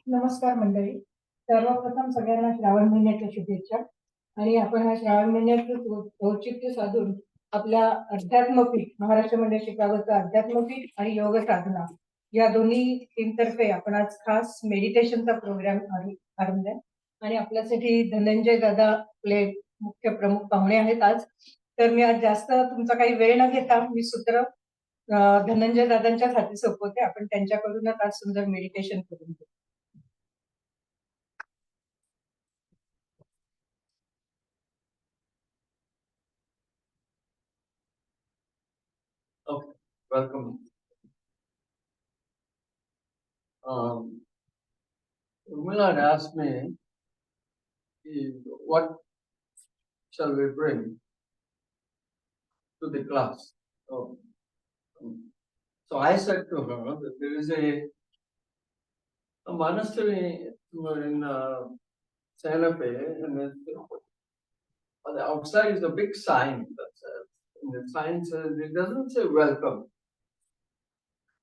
नमस्कार मंडळी. सर्वप्रथम सगळ्यांना श्रावण महिन्याच्या शुभेच्छा. आणि आपण हा श्रावण महिन्याचं औचित्य साधून आपल्या अध्यात्मपीठ महाराष्ट्र मंडळ शिकागोचं अध्यात्मपीठ आणि योग साधना या दोन्ही टीमतर्फे आपण आज खास मेडिटेशनचा प्रोग्राम आरंभलाय. आणि आपल्यासाठी धनंजय दादा आपले मुख्य प्रमुख पाहुणे आहेत आज. तर मी आज जास्त तुमचा काही वेळ न घेता मी सूत्र धनंजय दादांच्या हाती सोपवते. आपण त्यांच्याकडूनच आज सुंदर मेडिटेशन करून घेऊ. Okay, welcome. Urmila had asked me, what shall we bring to the class? So I said to her that there is a monastery in Santa Fe, and on the outside is a big sign that says, and the sign says, it doesn't say welcome.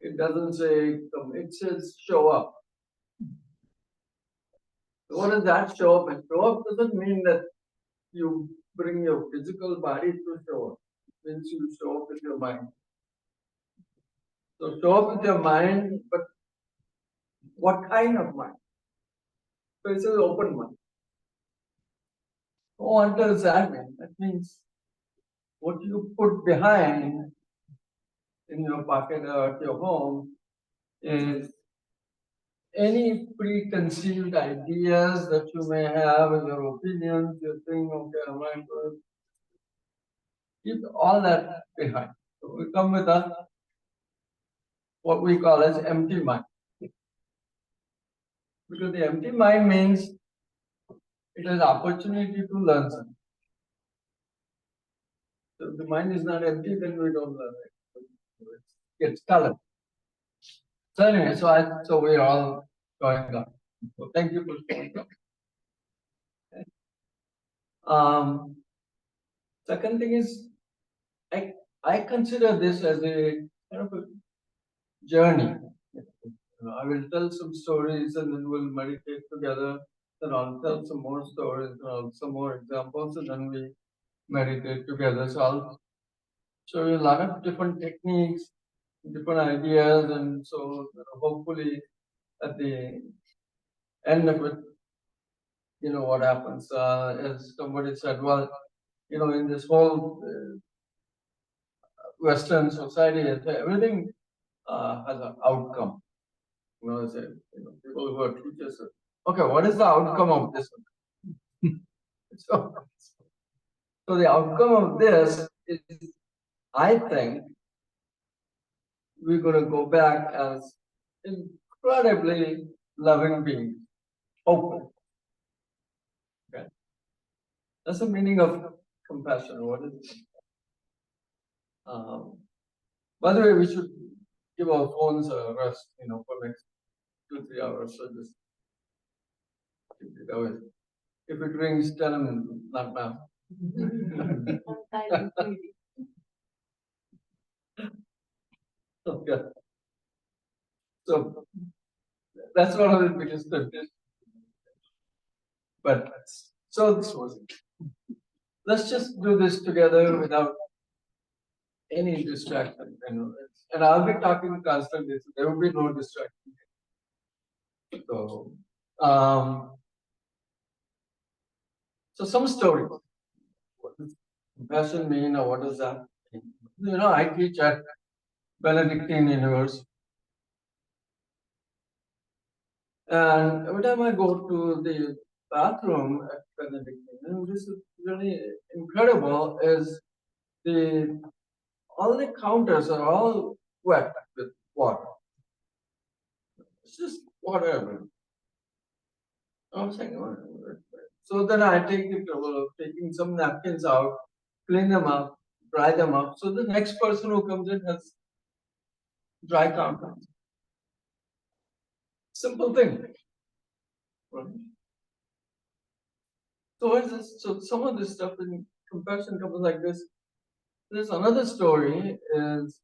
It doesn't say come, it says show up. What does that show up? And show up doesn't mean that you bring your physical body to show up. It means you show up with your mind. So show up with your mind, but what kind of mind? So it says open mind. What does that mean? That means what you put behind in your pocket or at your home is any preconceived ideas that you may have, your opinions, your thing, okay, am I good? Keep all that behind. So we come with what we call as empty mind. Because the empty mind means it has opportunity to learn something. So if the mind is not empty, then we don't learn it. It gets colored. So anyway, so we're all going on. So thank you for showing up. Okay. Second thing is, I consider this as a kind of a journey. I will tell some stories and then we'll meditate together. Then I'll tell some more stories and some more examples, and then we meditate together. So I'll show you a lot of different techniques, different ideas, and so hopefully at the end of it, what happens is somebody said, well, in this whole Western society, everything has an outcome. People who are teachers say, okay, what is the outcome of this? So the outcome of this is, I think, we're going to go back as incredibly loving beings, open. Okay, that's the meaning of compassion. What is it? By the way, we should give our phones a rest, for next 2-3 hours. So just keep it away. If it rings, tell them not now. Okay. So that's one of the biggest temptations. But so this was it. Let's just do this together without any distraction. And I'll be talking constantly, so there will be no distraction. So, so some stories. What does compassion mean, or what does that mean? I teach at Benedictine University. And every time I go to the bathroom at Benedictine, this is really incredible, is all the counters are all wet with water. It's just water. I was saying, so then I take the trouble of taking some napkins out, clean them up, dry them up, so the next person who comes in has dry counters. Simple thing. Right? So some of this stuff in compassion comes like this. There's another story is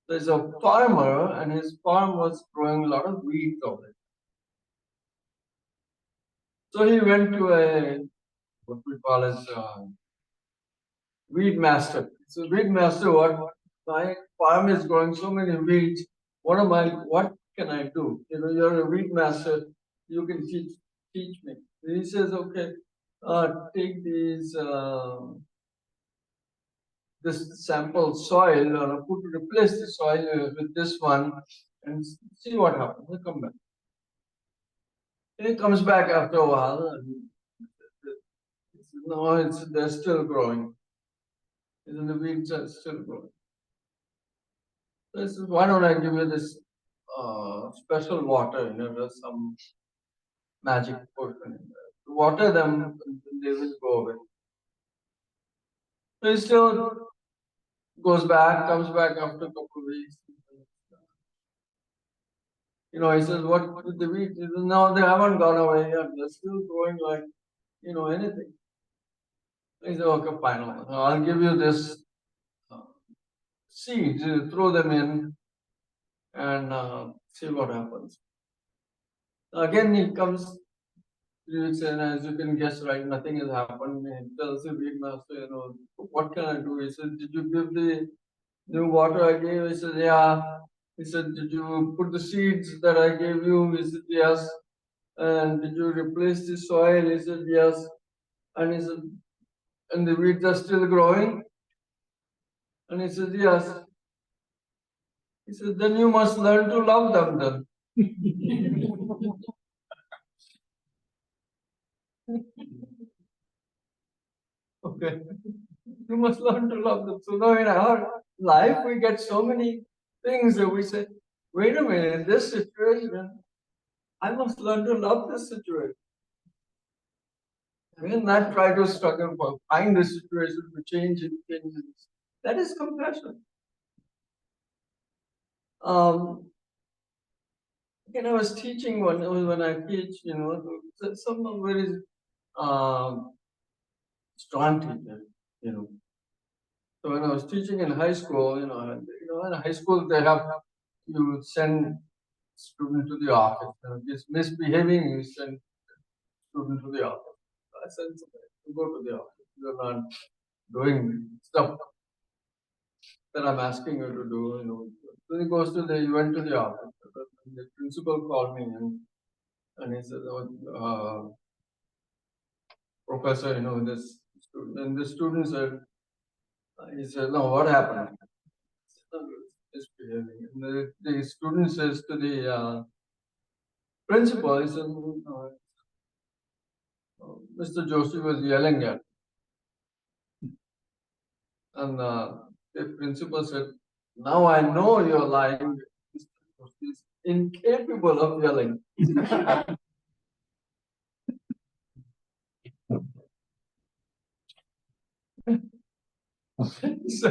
there's a farmer, and his farm was growing a lot of wheat over it. So he went to a, what we call as weed master. So weed master, what my farm is growing so many weeds. What can I do? You know, you're a weed master. You can teach me. And he says, okay, take this sample soil, replace the soil with this one, and see what happens. He'll come back. And he comes back after a while, and he says, no, they're still growing. The weeds are still growing. So he says, why don't I give you this special water? You know, there's some magic potion in there. Water them, and they will go away. So he still goes back, comes back after a couple of weeks. You know, he says, what with the weeds? He says, no, they haven't gone away yet. They're still growing like, you know, anything. He said, okay, fine. I'll give you this seeds, throw them in and see what happens. Again, he comes 3 weeks in, as you can guess, right, nothing has happened. He tells the weed master, you know, what can I do? He said, did you give the new water I gave? He said, yeah. He said, did you put the seeds that I gave you? He said, yes. And did you replace the soil? He said, yes. And he said, and the weeds are still growing? And he said, yes. He said, then you must learn to love them then. Okay. You must learn to love them. So now in our life, we get so many things that we say, wait a minute, in this situation, I must learn to love this situation. I will not try to struggle for find the situation to change it, change it. That is compassion. Again, I was teaching when I teach, you know, someone very strong teacher, you know. So when I was teaching in high school, in high school they have you send student to the office. You know, just misbehaving, you send student to the office. I said, you go to the office. You're not doing stuff that I'm asking you to do. You know. So he went to the office. The principal called me and he said, oh, professor, you know, this student, and the student said, he said, no, what happened? Misbehaving. And the student says to the principal, he said, Mr. Joshi was yelling at me. And the principal said, now I know you're lying. Mr. Joshi is incapable of yelling. So,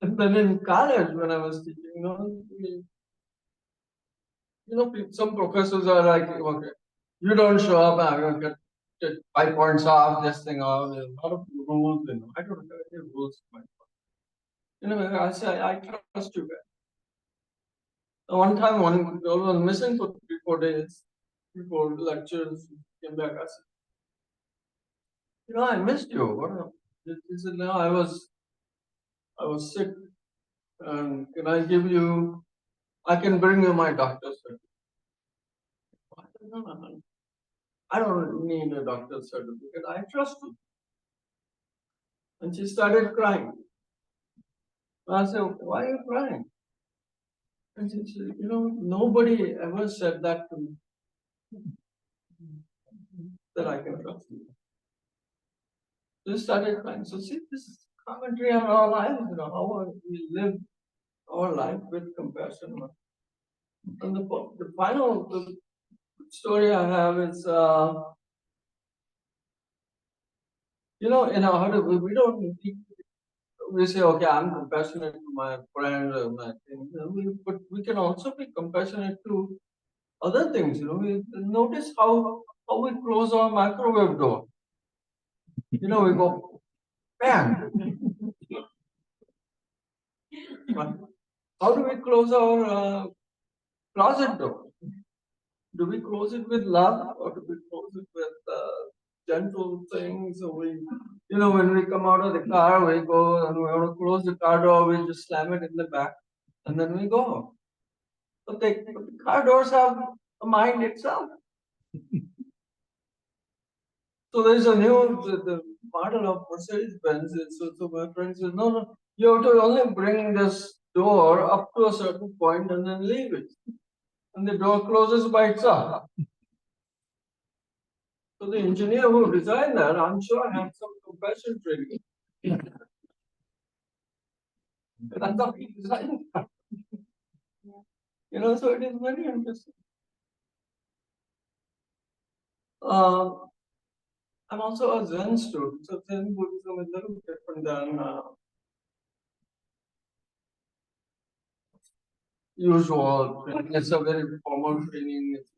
and then in college, when I was teaching, some professors are like, okay, you don't show up, I'm going to get 5 points off, this thing off. There's a lot of rules. I don't have any rules. I say, I trust you guys. One time, one girl was missing for 3-4 days before lectures. Came back. I said, I missed you. What happened? He said, no, I was sick, and can I give you? I can bring you my doctor's certificate. I said, no. I don't need a doctor's certificate. I trust you. And she started crying. I said, why are you crying? And she said, nobody ever said that to me, that I can trust you. So she started crying. So see, this is commentary on our lives, how we live our life with compassion. And the final story I have is, in our heart, we don't need, we say, okay, I'm compassionate to my friend or my thing, but we can also be compassionate to other things. We notice how we close our microwave door. We go, bang. How do we close our closet door? Do we close it with love, or do we close it with gentle things? Or when we come out of the car, we go and we want to close the car door, we just slam it in the back, and then we go. But the car doors have a mind itself. So there's a the model of Mercedes-Benz. So my friend says, no, you have to only bring this door up to a certain point and then leave it. And the door closes by itself. So the engineer who designed that, I'm sure, had some compassion training. That's how he designed that. So it is very interesting. I'm also a Zen student, so Zen Buddhism is a little different than usual training. It's a very formal training. It's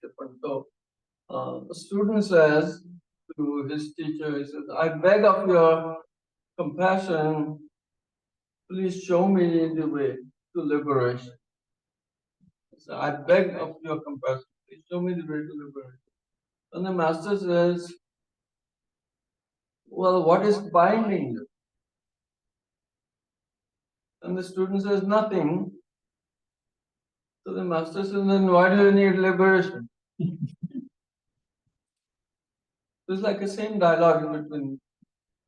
different. So the student says to his teacher, he says, I beg of your compassion, please show me the way to liberation. So I beg of your compassion, please show me the way to liberation. And the master says, well, what is binding you? And the student says, nothing. So the master says, then why do you need liberation? It's like the same dialogue between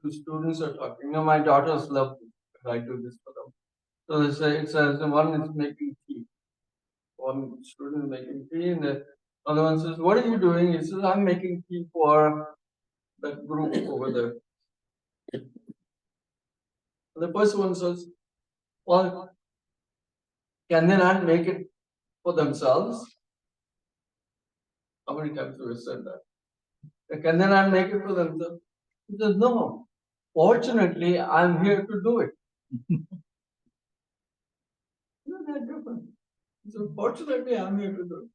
two students are talking. My daughters love this. I do this for them. So it says one is making tea. One student is making tea, and the other one says, what are you doing? He says, I'm making tea for that group over there. And the first one says, well, can they not make it for themselves? How many times have we said that? Can they not make it for themselves? He says, no. Fortunately, I'm here to do it. Isn't that different? So fortunately, I'm here to do it.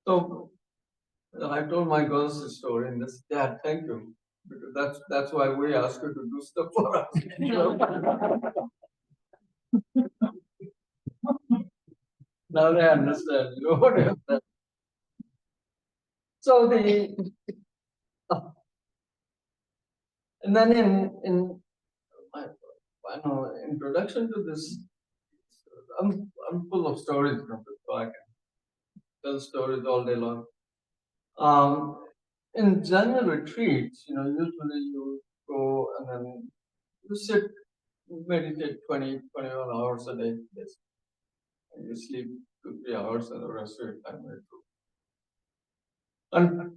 So I told my girls the story, and they said, Dad, thank you. Because that's why we ask you to do stuff for us. Now they understand, what is that? So and then in my introduction to this, I'm full of stories, so I can tell stories all day long. In Zen retreats, usually you go and then you sit, meditate 21 hours a day, and you sleep 2-3 hours, and the rest of your time you do. And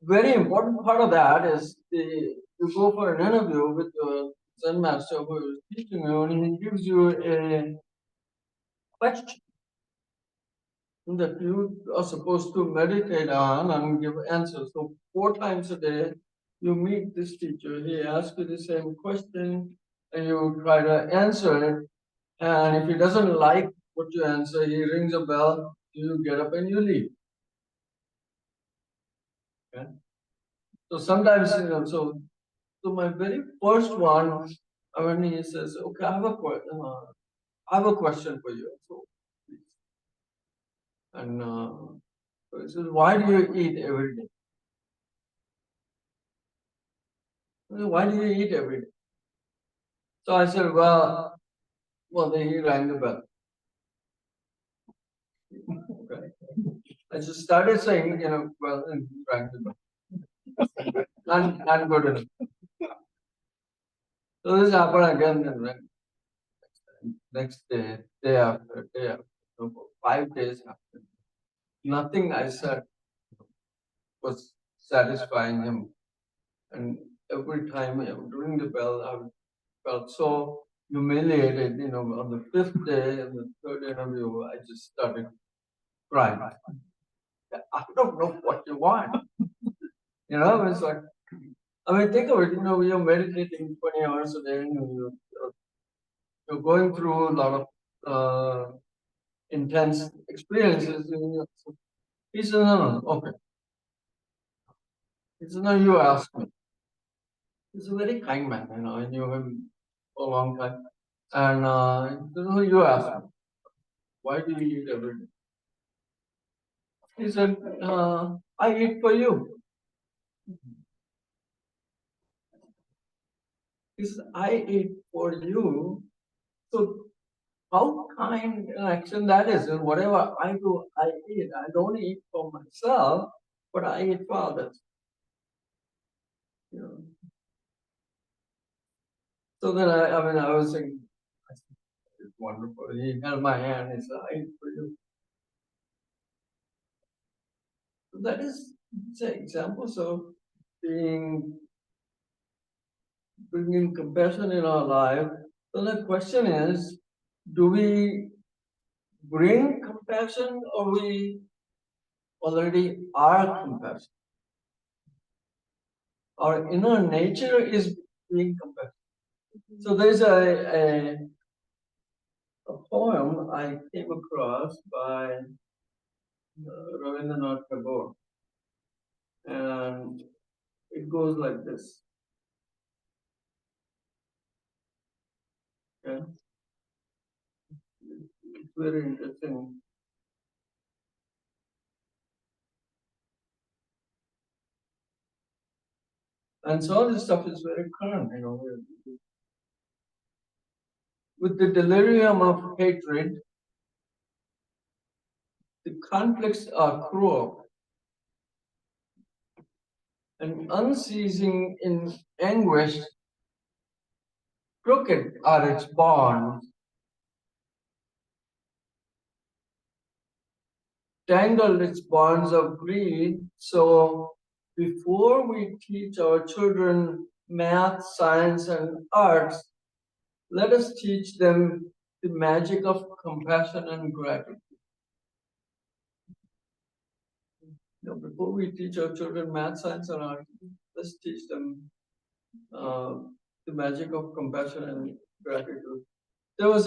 very important part of that is you go for an interview with the Zen master who is teaching you, and he gives you a question that you are supposed to meditate on and give answers. So 4 times a day, you meet this teacher. He asks you the same question, and you try to answer it. And if he doesn't like what you answer, he rings a bell. You get up and you leave. Okay? So sometimes, so my very first one, when he says, "Okay, I have a question for you." So, and so he says, "Why do you eat every day?" Why do you eat every day? So I said, then he rang the bell. Okay. I just started saying, and he rang the bell. Not good enough. So this happened again and then next day, day after, day after. So for 5 days after, nothing I said was satisfying him. And every time during the bell, I felt so humiliated. On the 5th day and the 3rd interview, I just started crying. I don't know what you want. It's like, think of it. You're meditating 20 hours a day, and you're going through a lot of intense experiences. He said, no, okay. He said, no, you ask me. He's a very kind man, I knew him for a long time. And you asked me, why do you eat every day? He said, I eat for you. He said, I eat for you. So how kind an action that is. And whatever I do, I eat. I don't eat for myself, but I eat for others. You know. So then I was thinking, it's wonderful. He held my hand. He said, I eat for you. So that is examples of bringing compassion in our life. So the question is, do we bring compassion or we already are compassion? Our inner nature is being compassionate. So there's a poem I came across by Rabindranath Tagore, and it goes like this. Okay? It's very interesting. And so all this stuff is very current, you know. With the delirium of hatred, the conflicts are cruel and unceasing in anguish, crooked are its bonds, tangled its bonds of greed. So before we teach our children math, science, and arts, let us teach them the magic of compassion and gratitude. Before we teach our children math, science, and art, let's teach them uh, the magic of compassion and gratitude. There was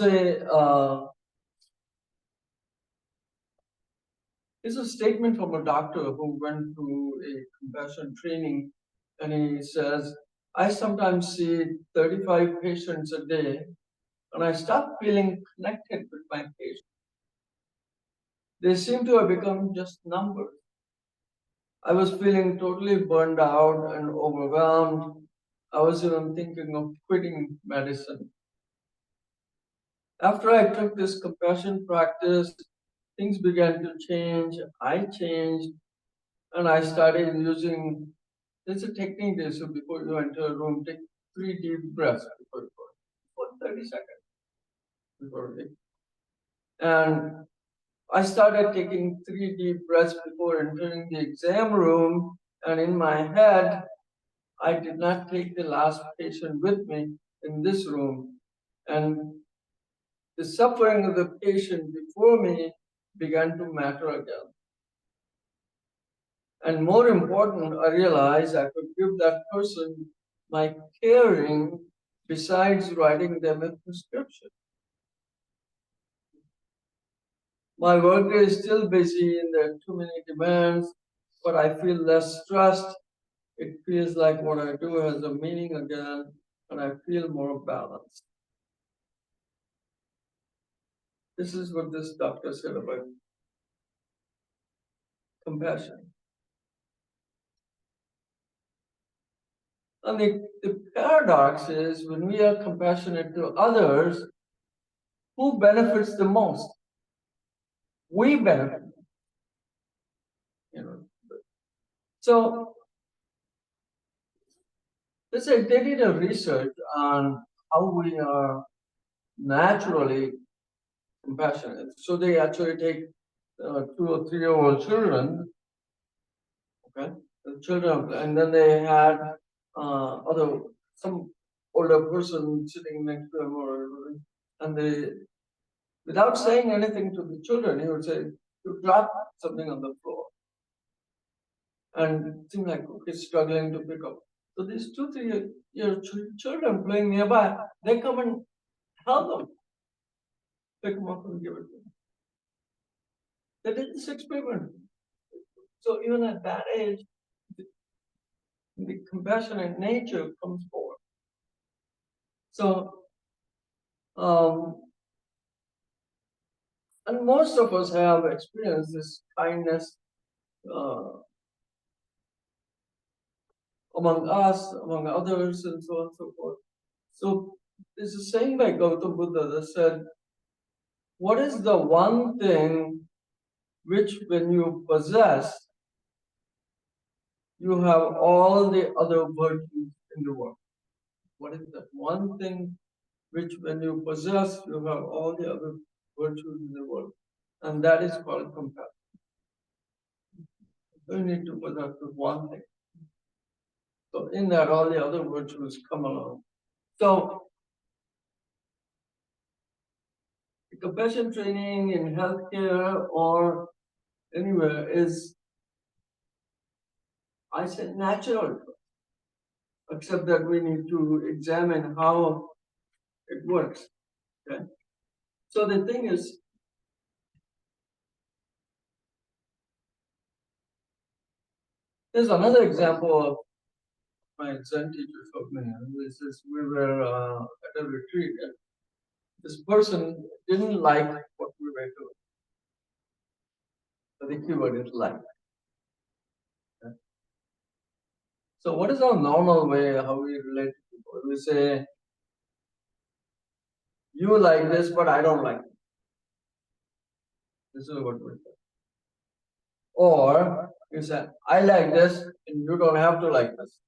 it's a statement from a doctor who went through a compassion training, and he says, I sometimes see 35 patients a day, and I start feeling connected with my patients. They seem to have become just numbers. I was feeling totally burned out and overwhelmed. I was even thinking of quitting medicine. After I took this compassion practice, things began to change. I changed, and I started using. There's a technique there. So before you enter a room, take 3 deep breaths before you go. For 30 seconds before you. And I started taking 3 deep breaths before entering the exam room, and in my head, I did not take the last patient with me in this room. And the suffering of the patient before me began to matter again. And more important, I realized I could give that person my caring besides writing them a prescription. My workday is still busy and there are too many demands, but I feel less stressed. It feels like what I do has a meaning again, and I feel more balanced. This is what this doctor said about compassion. And the paradox is when we are compassionate to others, who benefits the most? We benefit. You know. So they did a research on how we are naturally compassionate. So they actually take 2 or 3-year-old children, okay, the children, and then they had some older person sitting next to them, and they, without saying anything to the children, he would say, "You drop something on the floor," and seem like okay, struggling to pick up. So these 2-3-year children playing nearby, they come and help them pick them up and give it to them. They did this experiment. So even at that age, the compassionate nature comes forward. So And most of us have experienced this kindness uh, among us, among others, and so on and so forth. So there's a saying by Gautam Buddha that said, what is the one thing which when you possess, you have all the other virtues in the world? What is that one thing which when you possess, you have all the other virtues in the world? And that is called compassion. You need to possess this one thing. So in that, all the other virtues come along. So the compassion training in healthcare or anywhere is, I said, natural, except that we need to examine how it works. Okay? So the thing is, there's another example of my Zen teacher told me. This is we were at a retreat, and this person didn't like what we were doing. So the keyword is like. Okay? So what is our normal way how we relate to people? We say, you like this, but I don't like it. This is what we say. Or you say, I like this, and you don't have to like this.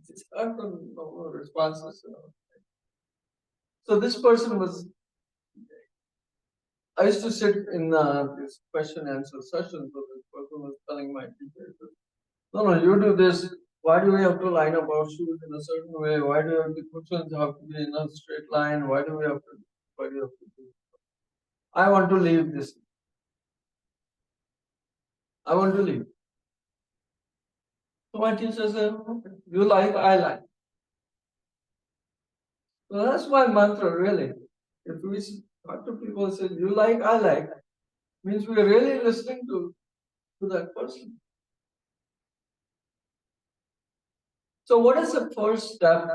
It's hard to know responses. So this person was, I used to sit in this question answer session. So this person was telling my teacher, no, you do this. Why do we have to line up our shoes in a certain way? Why do the cushions have to be in a straight line? Why do we have to? Why do you have to do? I want to leave this. I want to leave. So my teacher said, okay, you like, I like. So that's my mantra, really. If we talk to people and say, you like, I like, means we're really listening to that person. So, what is the first step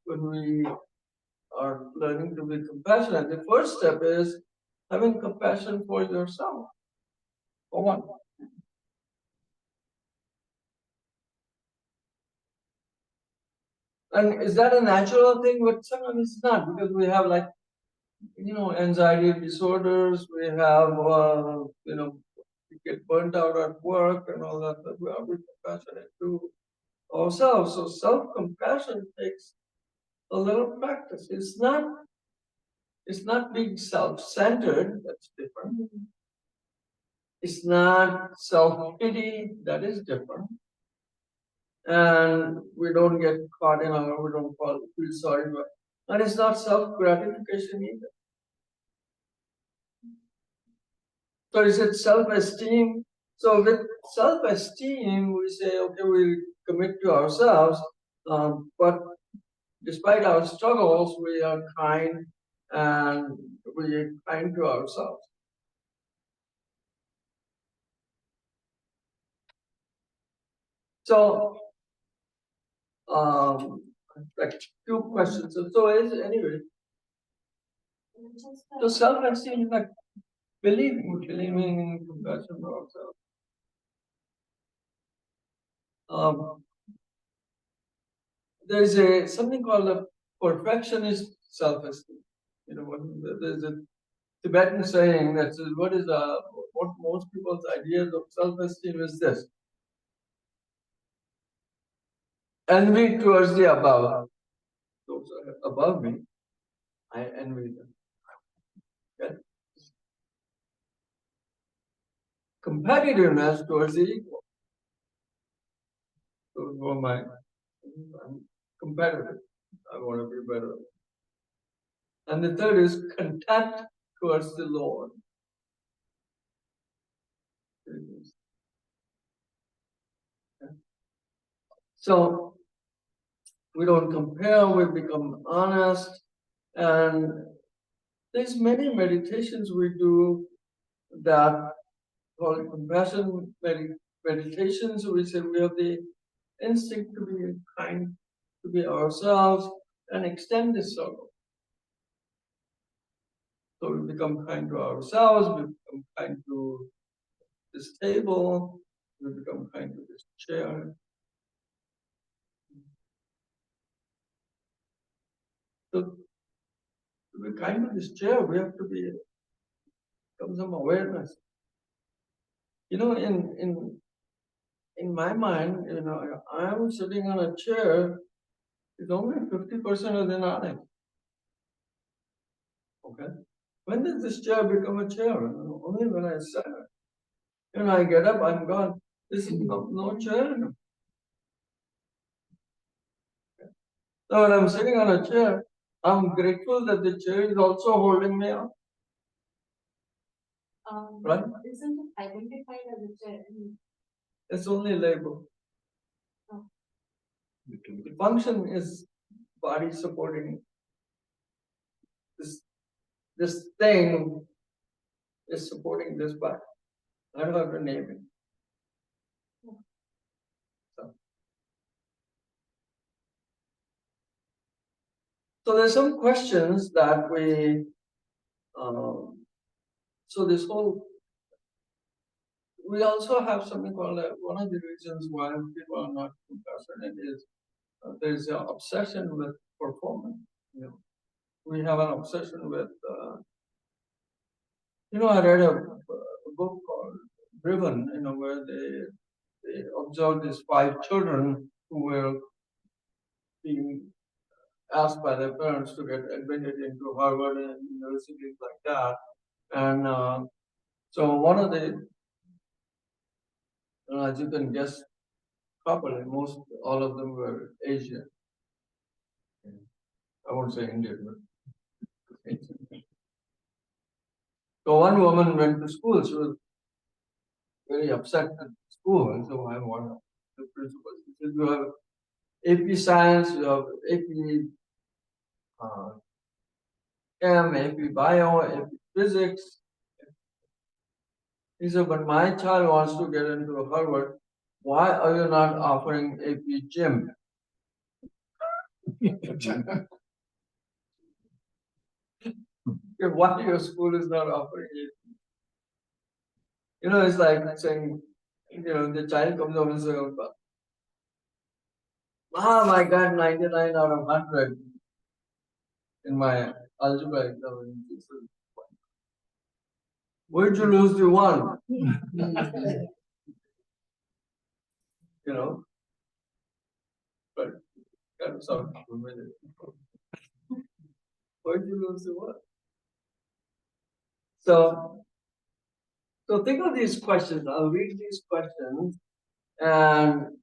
when we are learning to be compassionate? The first step is having compassion for yourself, for one. And is that a natural thing? But sometimes it's not, because we have, like, anxiety disorders, we have, we get burnt out at work and all that, but we are be compassionate to ourselves. So self-compassion takes a little practice. It's not being self-centered, that's different. It's not self-pity, that is different. And we don't get caught in we don't feel sorry, and it's not self-gratification either. So is it self-esteem? So with self-esteem, we say, okay, we commit to ourselves, but despite our struggles, we are kind and we are kind to ourselves. So, like two questions. So anyway, so self-esteem is like believing in compassion for ourselves. There is something called a perfectionist self-esteem. There's a Tibetan saying that says, what most people's ideas of self-esteem is this: envy towards the above. Those are above me, I envy them. Okay? Competitiveness towards the equal. So for I'm competitive. I want to be better. And the third is contempt towards the Lord. Okay? So we don't compare, we become honest, and there's many meditations we do that called compassion meditations. We say we have the instinct to be kind, to be ourselves, and extend this sorrow. So we become kind to ourselves, we become kind to this table, we become kind to this chair. So to be kind to this chair, we have to be some awareness. You know, in my mind, you know, I'm sitting on a chair, it's only 50% of the knowledge. Okay? When did this chair become a chair? Only when I sat. When I get up, I'm gone. This is no chair. So when I'm sitting on a chair, I'm grateful that the chair is also holding me up. Right? Isn't it identified as a chair? It's only label. Oh. The function is body supporting this thing is supporting this body. I don't have to name it. So there's some questions that we. So this whole. We also have something called one of the reasons why people are not compassionate is there's an obsession with performance. You know, we have an obsession with. I read a book called Driven. You know, where they observed these 5 children who were being asked by their parents to get admitted into Harvard and universities like that. And so one of the, as you can guess properly, all of them were Asian. I won't say Indian, but Asian. So one woman went to school. She was very upset at school. And so I one of the principals. She said, you have AP Science, you have AP uh, Chem, AP Bio, AP Physics. He said, but my child wants to get into Harvard. Why are you not offering AP Gym? Why your school is not offering AP? It's like saying, the child comes home and says, Mom, I got 99 out of 100 in my algebra exam. Where'd you lose the one? But kind of sound familiar. Where'd you lose the one? So think of these questions. I'll read these questions and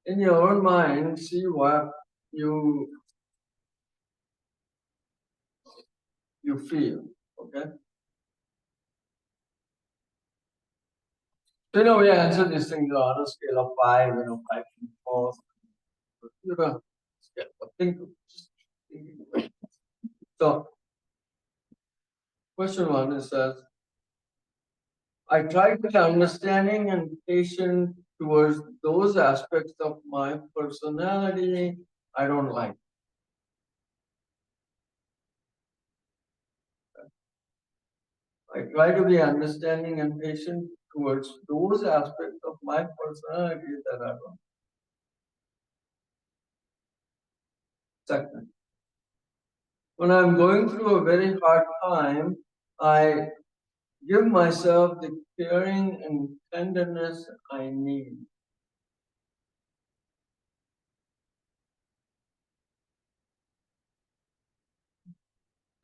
in your own mind see what you feel. Okay? So we answer these things on a scale of 5, 5 to 4. Think. So question 1 is I try to be understanding and patient towards those aspects of my personality I don't like. I try to be understanding and patient towards those aspects of my personality that I don't like. Second, when I'm going through a very hard time, I give myself the caring and tenderness I need.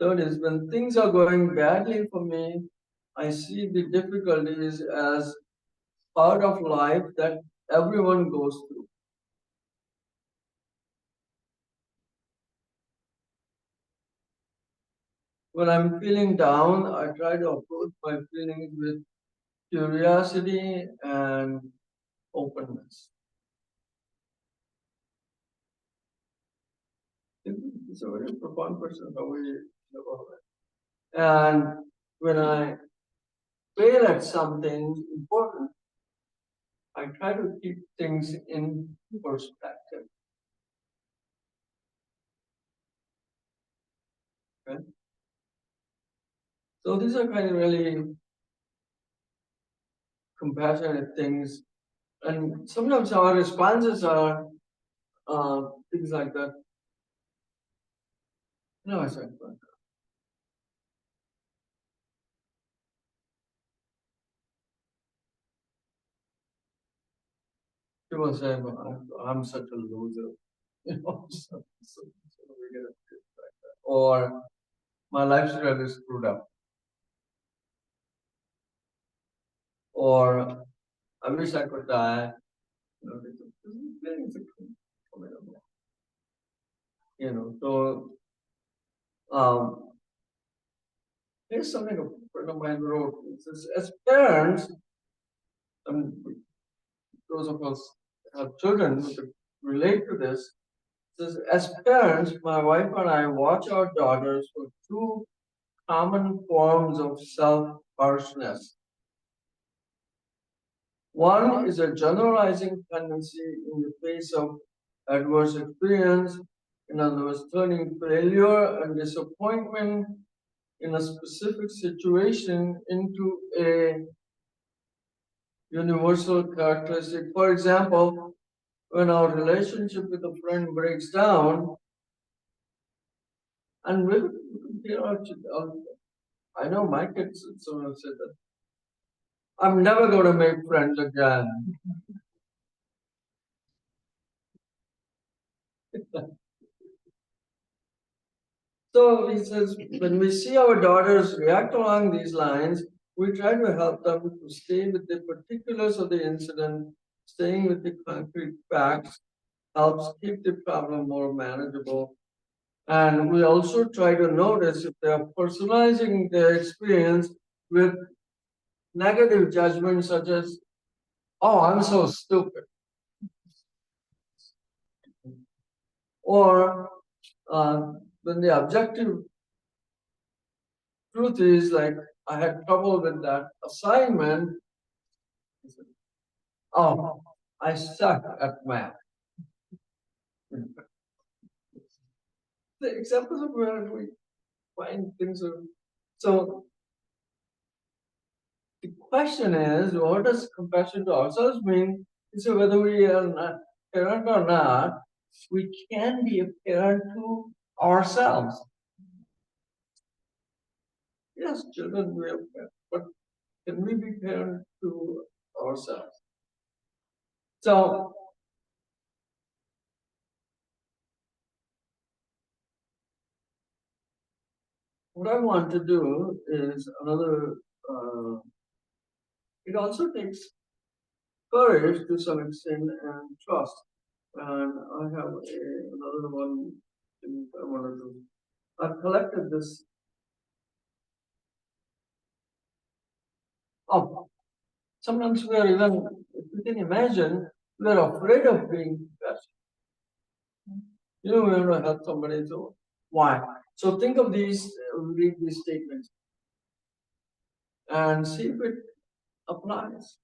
Third is when things are going badly for me, I see the difficulties as part of life that everyone goes through. When I'm feeling down, I try to approach my feelings with curiosity and openness. It's a very profound question, how we live our life. And when I fail at something important, I try to keep things in perspective. Okay? So these are kind of really compassionate things. And sometimes our responses are things like that. No, I said, people say, well, I'm such a loser. You know, we get it like that. Or my life's really screwed up. Or I wish I could die. You know, things are coming up. You know, so here's something a friend of mine wrote. It says, as parents, and those of us who have children who could relate to this, says, as parents, my wife and I watch our daughters for two common forms of self-harshness. One is a generalizing tendency in the face of adverse experience, in other words, turning failure and disappointment in a specific situation into a universal characteristic. For example, when our relationship with a friend breaks down, and we, you know, I know my kids, someone said that I'm never going to make friends again. So he says, when we see our daughters react along these lines, we try to help them to stay with the particulars of the incident. Staying with the concrete facts helps keep the problem more manageable. And we also try to notice if they are personalizing their experience with negative judgments such as, oh, I'm so stupid. Or when the objective truth is like, I had trouble with that assignment. Oh, I suck at math. The examples of where we find things are. So the question is, what does compassion to ourselves mean? So whether we are not parent or not, we can be a parent to ourselves. Yes, children we are parents, but can we be parent to ourselves? So what I want to do is another. It also takes courage to some extent and trust. And I have another one I want to do. I've collected this. Oh, sometimes we are even, if you can imagine, we are afraid of being best. You know, we want to help somebody, so why? So think of these, read these statements and see if it applies.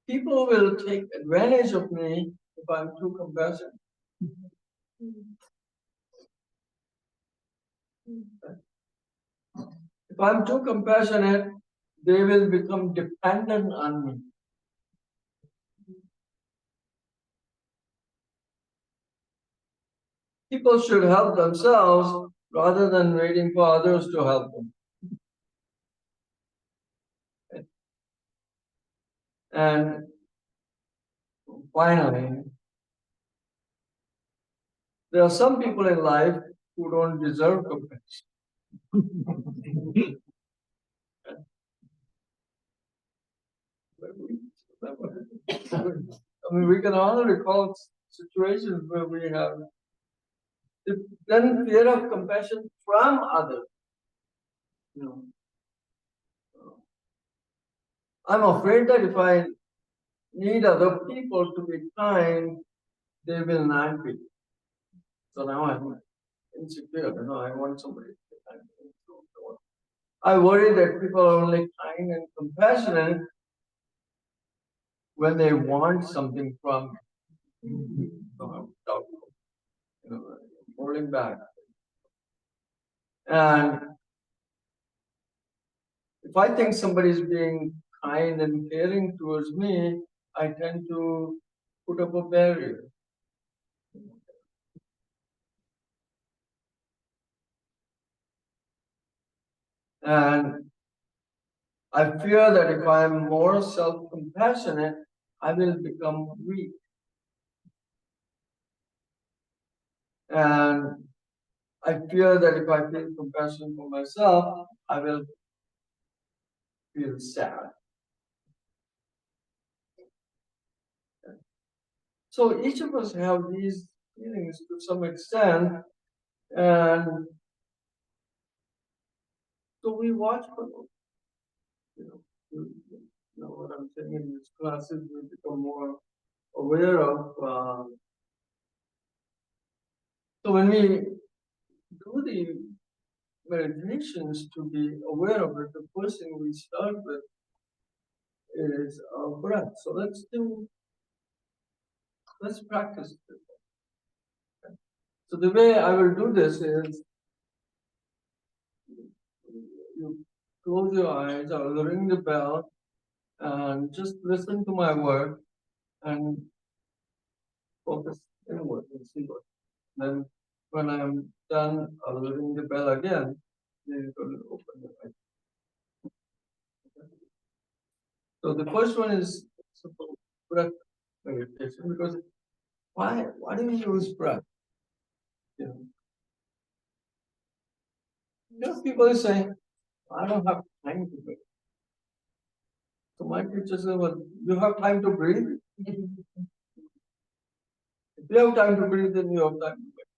People will take advantage of me if I'm too compassionate. If I'm too compassionate, they will become dependent on me. People should help themselves rather than waiting for others to help them. And finally, there are some people in life who don't deserve compassion. I mean, we can all recall situations where we have then fear of compassion from others. You know, I'm afraid that if I need other people to be kind, they will not be. So now I'm insecure. You know, I want somebody to be kind. I worry that people are only kind and compassionate when they want something from me. So I'm doubtful, you know, holding back. And if I think somebody is being kind and caring towards me, I tend to put up a barrier. And I fear that if I am more self-compassionate, I will become weak. And I fear that if I feel compassion for myself, I will feel sad. So each of us have these feelings to some extent, and so we watch for them. You know what I'm saying in these classes, we become more aware of. So when we do the meditations, to be aware of it, the first thing we start with is our breath. So let's practice it. So the way I will do this is you close your eyes, I will ring the bell, and just listen to my word and focus inward and see what. Then when I'm done, I'll ring the bell again. Then you're going to open the eyes. So the first one is simple breath meditation, because why do we use breath? You know, people say, I don't have time to breathe. So my teacher said, well, you have time to breathe? If you have time to breathe, then you have time to breathe.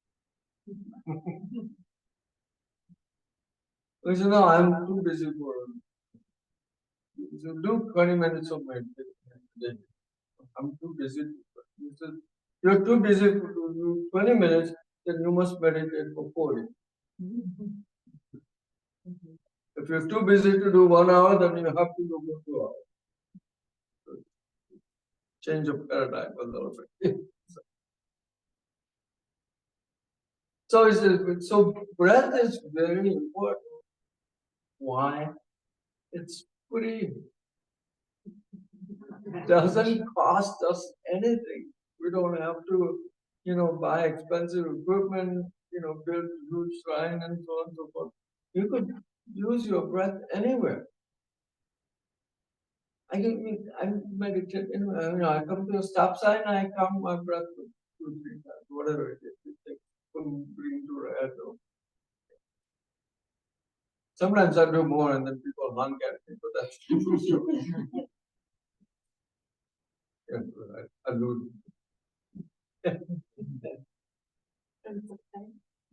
I said, no, I'm too busy for it. So do 20 minutes of meditation. I'm too busy. He said, you're too busy to do 20 minutes, then you must meditate for 40. If you're too busy to do 1 hour, then you have to do for 2 hours. Change of paradigm a little bit. So breath is very important. Why? It's free. It doesn't cost us anything. We don't have to, buy expensive equipment, build huge shrine and so on and so forth. You could use your breath anywhere. I meditate anywhere. I come to a stop sign, I count my breath 2, 3 times, whatever it is. It takes from green to red. Sometimes I do more and then people honk at me, but that's I lose.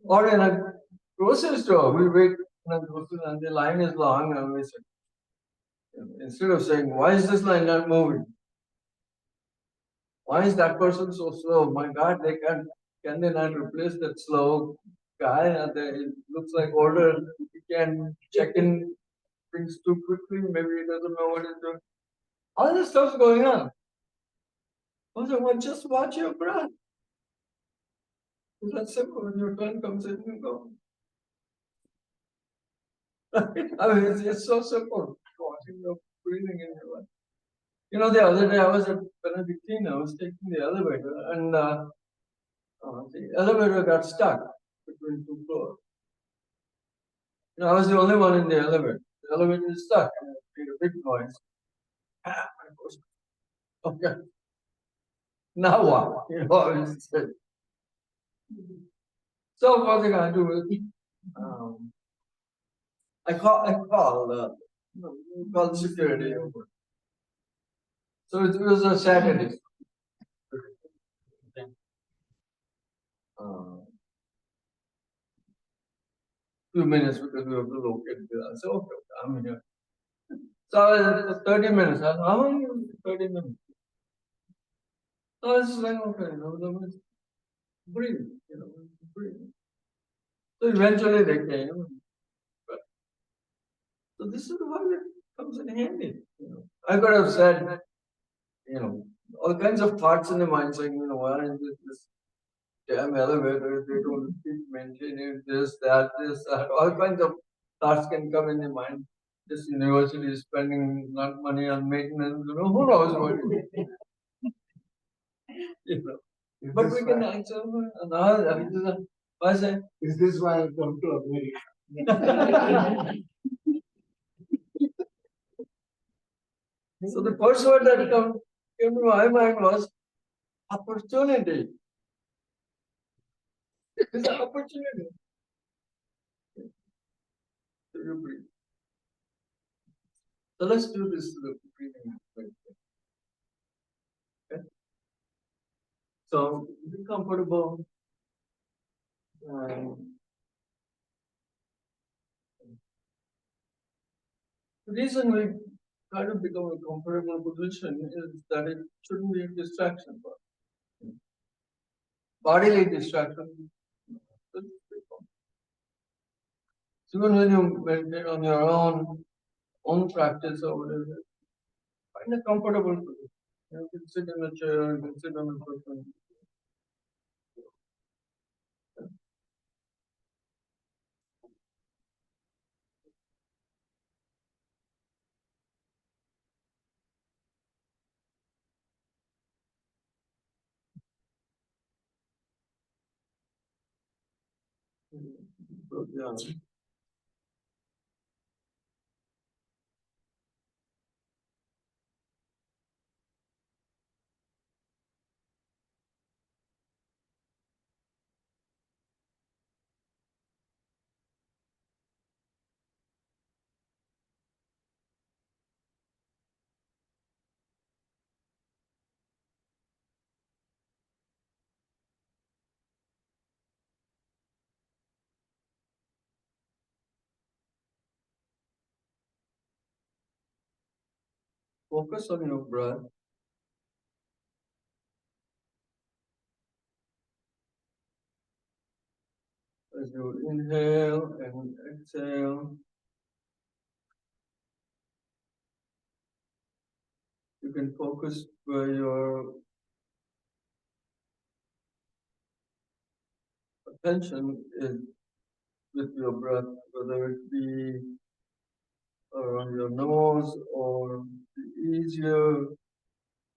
Or in a grocery store, we wait in a grocery and the line is long, and we say, instead of saying, why is this line not moving? Why is that person so slow? My God, can they not replace that slow guy? It looks like older. He can check in things too quickly. Maybe he doesn't know what he's doing. All this stuff's going on. Also, well, just watch your breath. It's that simple. When your turn comes in, you go. I mean, it's so simple. Watching your breathing in your life. The other day I was at Benedictine. I was taking the elevator, and the elevator got stuck between 2 floors. I was the only one in the elevator. The elevator is stuck, and it made a big noise. Okay, now what? I was said. So what thing I do is, I called security over. So it was a Saturday. Few minutes because we have to locate it. I said, okay, I'm here. So I was 30 minutes. I said, how many 30 minutes? So I was like, okay, breathe, breathe. So eventually they came. So this is how it comes in handy. I could have said, all kinds of thoughts in the mind saying, why is this? damn elevators, they don't keep maintaining this, that, all kinds of thoughts can come in the mind. This university is spending not money on maintenance, who knows what it is, you know. But we can answer, Is this why I come to America? So the first word that came to my mind was opportunity. It's an opportunity. So you breathe. So let's do this breathing. Okay? So be comfortable. The reason we try to become a comfortable position is that it shouldn't be a distraction for us. Bodily distraction. So even when you meditate on your own practice or whatever, find a comfortable position. You can sit in a chair, you can sit on a cushion. Yeah. Focus on your breath. As you inhale and exhale, you can focus where your attention is with your breath, whether it be around your nose or easier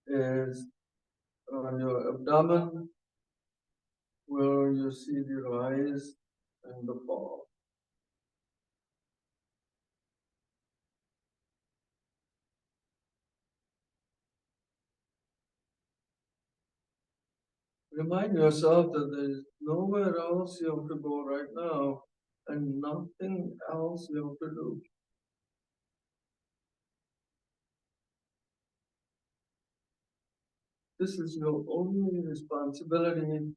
is on your abdomen, where you see the rise and the fall. Remind yourself that there is nowhere else you have to go right now and nothing else you have to do. This is your only responsibility,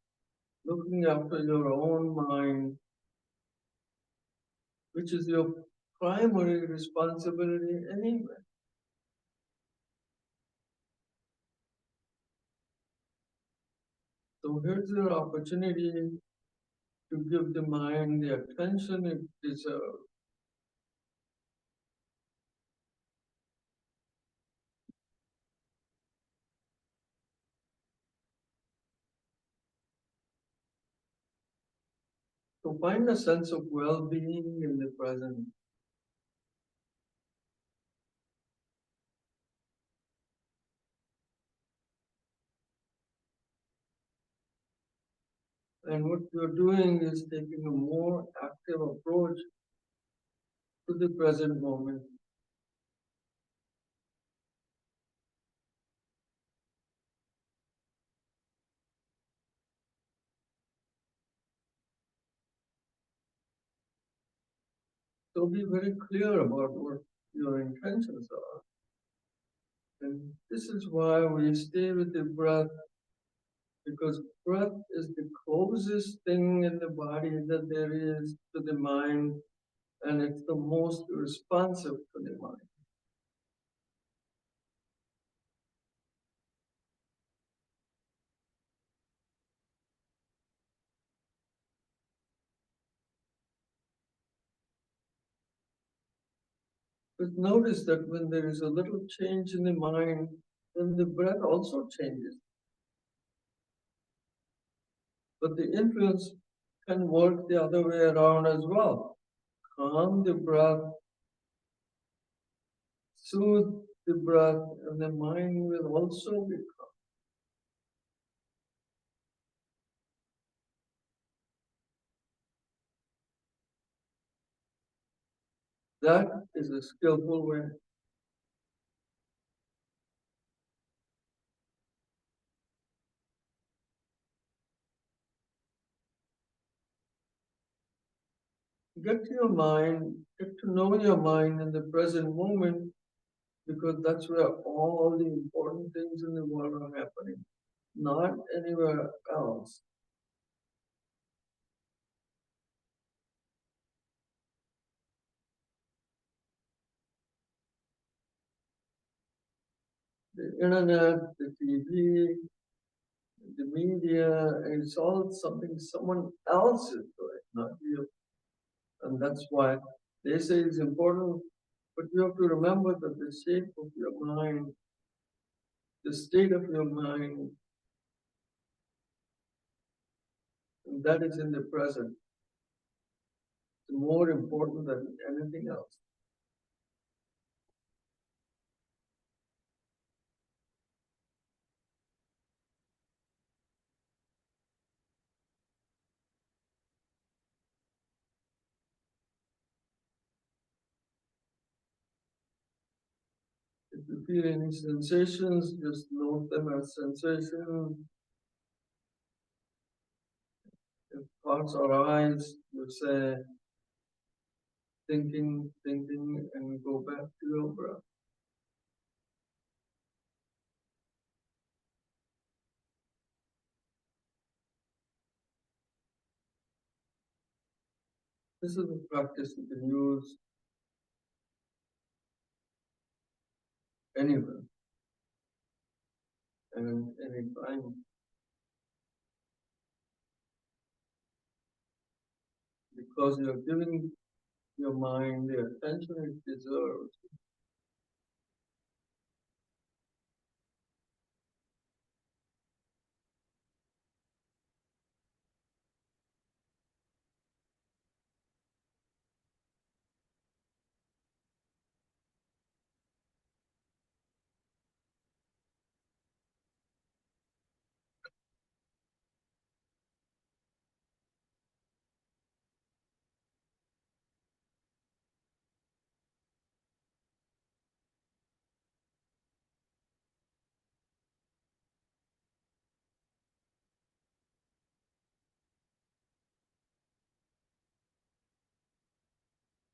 looking after your own mind, which is your primary responsibility anyway. So here's your opportunity to give the mind the attention it deserves. To find a sense of well-being in the present. And what you're doing is taking a more active approach to the present moment. So be very clear about what your intentions are. And this is why we stay with the breath, because breath is the closest thing in the body that there is to the mind, and it's the most responsive to the mind. But notice that when there is a little change in the mind, then the breath also changes. But the influence can work the other way around as well. Calm the breath, soothe the breath, and the mind will also be calm. That is a skillful way. Get to your mind, get to know your mind in the present moment, because that's where all the important things in the world are happening, not anywhere else. The internet, the TV, the media, it's all something someone else is doing, not you. And that's why they say it's important, but you have to remember that the shape of your mind, the state of your mind, and that is in the present, is more important than anything else. If you feel any sensations, just note them as sensations. If thoughts arise, you say thinking, thinking, and go back to your breath. This is a practice you can use anywhere and anytime, because you're giving your mind the attention it deserves.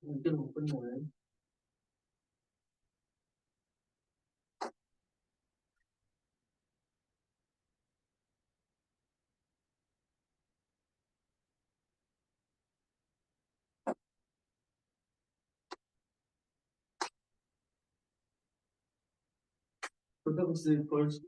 You can open your eyes. So that was the first.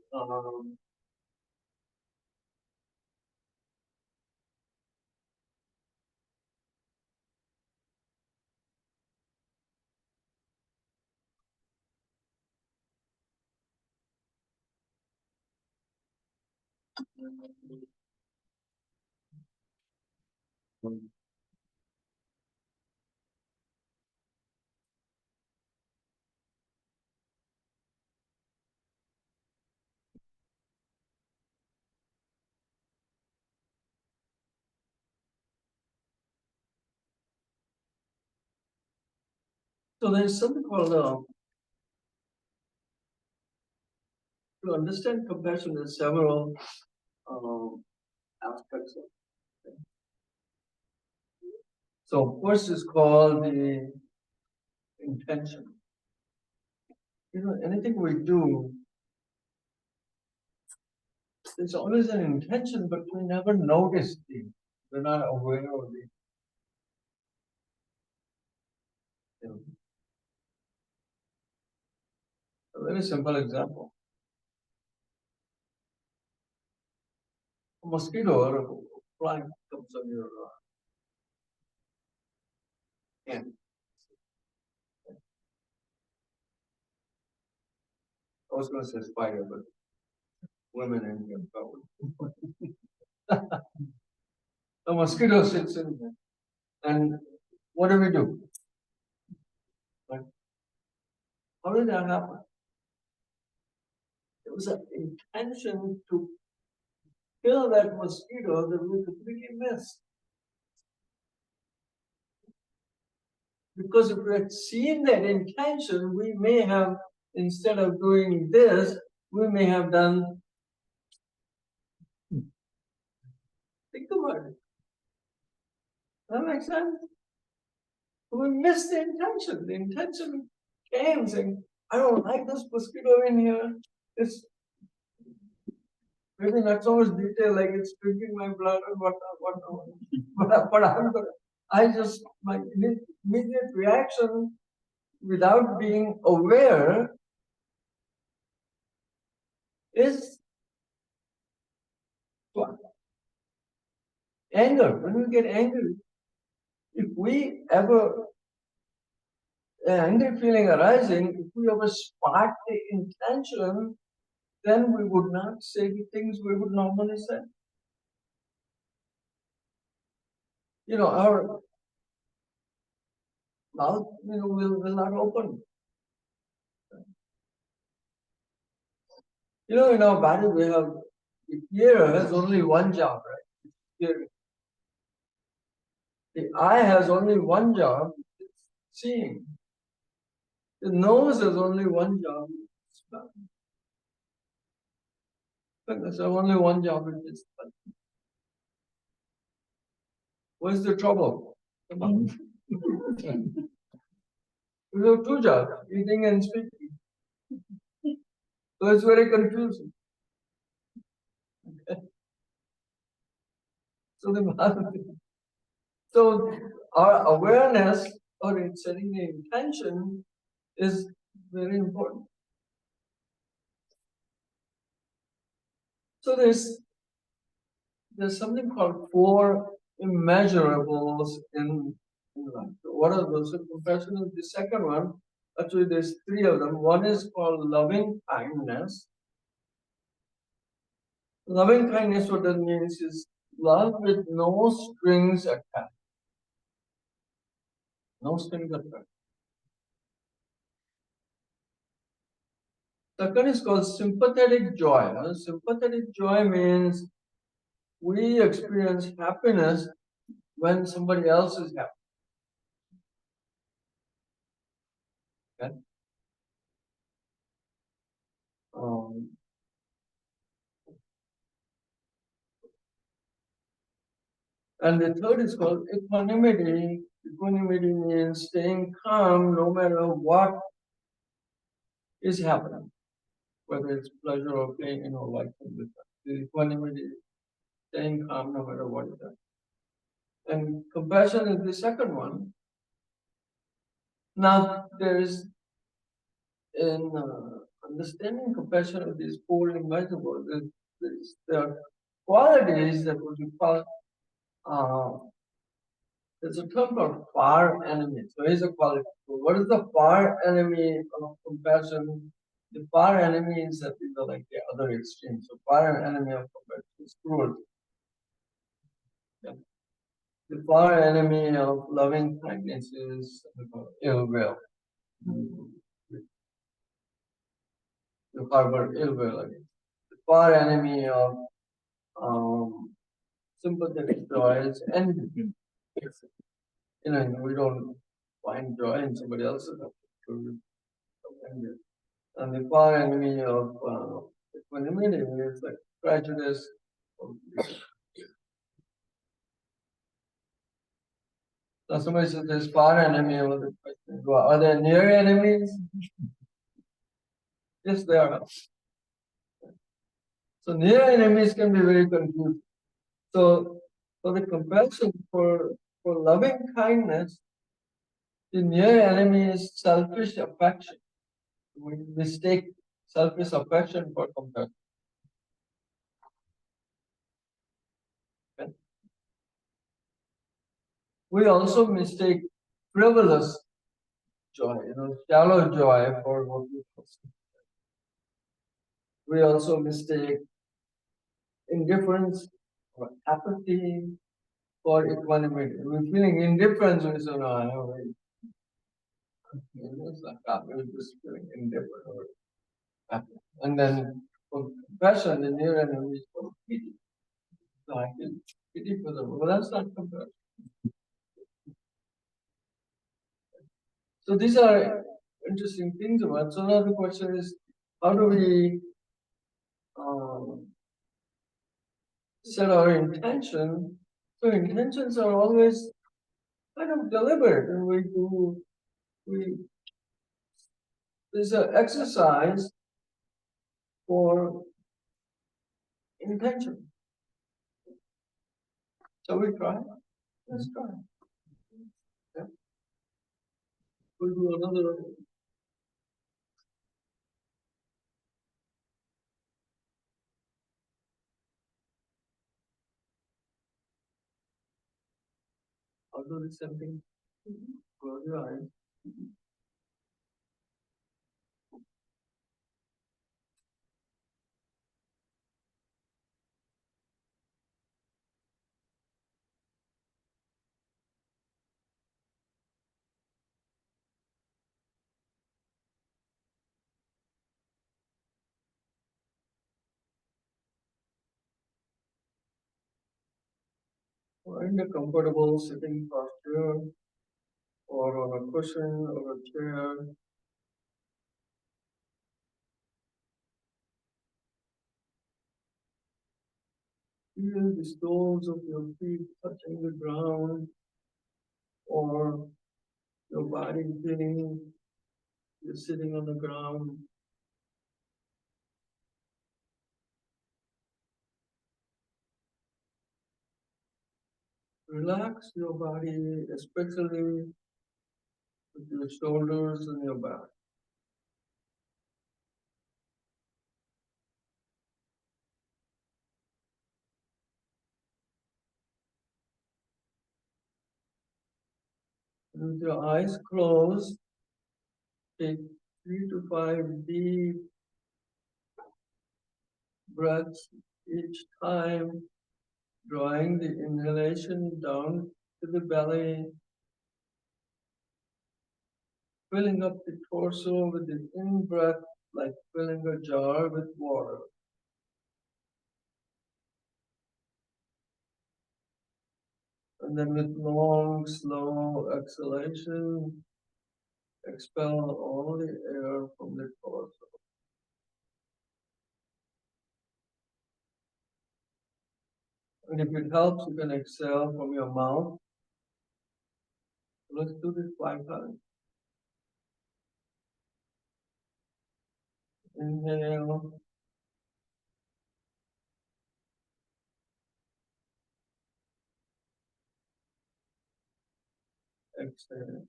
So there's something called to understand compassion. There's several aspects of it. So first is called the intention. You know, anything we do, there's always an intention, but we never notice it. We're not aware of it. You know. A very simple example. A mosquito or a fly comes on your hand. I was going to say spider, but women in here probably. a mosquito sits in there. And what do we do? Right? How did that happen? It was an intention to kill that mosquito that we completely missed. Because if we had seen that intention, we may have, instead of doing this, we may have done. Think about it. That makes sense? We missed the intention. The intention came saying, I don't like this mosquito in here. It's maybe not so much detail, like it's drinking my blood and whatnot. But my immediate reaction without being aware is what? Anger. When we get angry, if we ever, angry feeling arising, if we ever spark the intention, then we would not say the things we would normally say. Our mouth, will not open. In our body, the ear has only one job, right? Hearing. The eye has only one job, it's seeing. The nose has only one job, it's smelling. There's only one job, it's smelling. Where's the trouble? We have two jobs, eating and speaking. So it's very confusing. So our awareness or in setting the intention is very important. So there's something called four immeasurables in life. So what are those? So compassion is the second one. Actually, there's three of them. One is called loving kindness. Loving kindness, what that means is love with no strings attached. No strings attached. Second is called sympathetic joy. Sympathetic joy means we experience happiness when somebody else is happy. Okay? And the third is called equanimity. Equanimity means staying calm no matter what is happening, whether it's pleasure or pain or life and death. The equanimity is staying calm no matter what is happening. And compassion is the second one. Now, there's in understanding compassion of these four immeasurables, there are qualities that would be called, there's a term called far enemy. So here's a quality. So what is the far enemy of compassion? The far enemy is that these are like the other extreme. So far enemy of compassion is cruelty. Yeah. The far enemy of loving kindness is ill will. The harbor ill will again. The far enemy of sympathetic joy is envy. We don't find joy in somebody else's happiness. And the far enemy of equanimity is like prejudice. Now somebody says there's far enemy of the question. Are there near enemies? Yes, there are. So near enemies can be very confusing. So for the compassion for loving kindness, the near enemy is selfish affection. We mistake selfish affection for compassion. Okay. We also mistake frivolous joy, shallow joy for what we pursue. We also mistake indifference or apathy for equanimity. We're feeling indifference, we say, no, I know it. It's like, we're just feeling indifferent. And then for compassion, the near enemy is for pity. So I feel pity for them. Well, that's not compassion. So these are interesting things about. So now the question is, how do we set our intention? So intentions are always kind of deliberate, and we there's an exercise for intention. Shall we try? Let's try. Yeah. We'll do another. I'll do the same thing. Close your eyes. Find a comfortable sitting posture or on a cushion or a chair. Feel the soles of your feet touching the ground or your body feeling you're sitting on the ground. Relax your body, especially with your shoulders and your back. And with your eyes closed, take 3 to 5 deep breaths each time, drawing the inhalation down to the belly, filling up the torso with the in-breath like filling a jar with water. And then with long, slow exhalation, expel all the air from the torso. And if it helps, you can exhale from your mouth. Let's do this 5 times. Inhale. Exhale.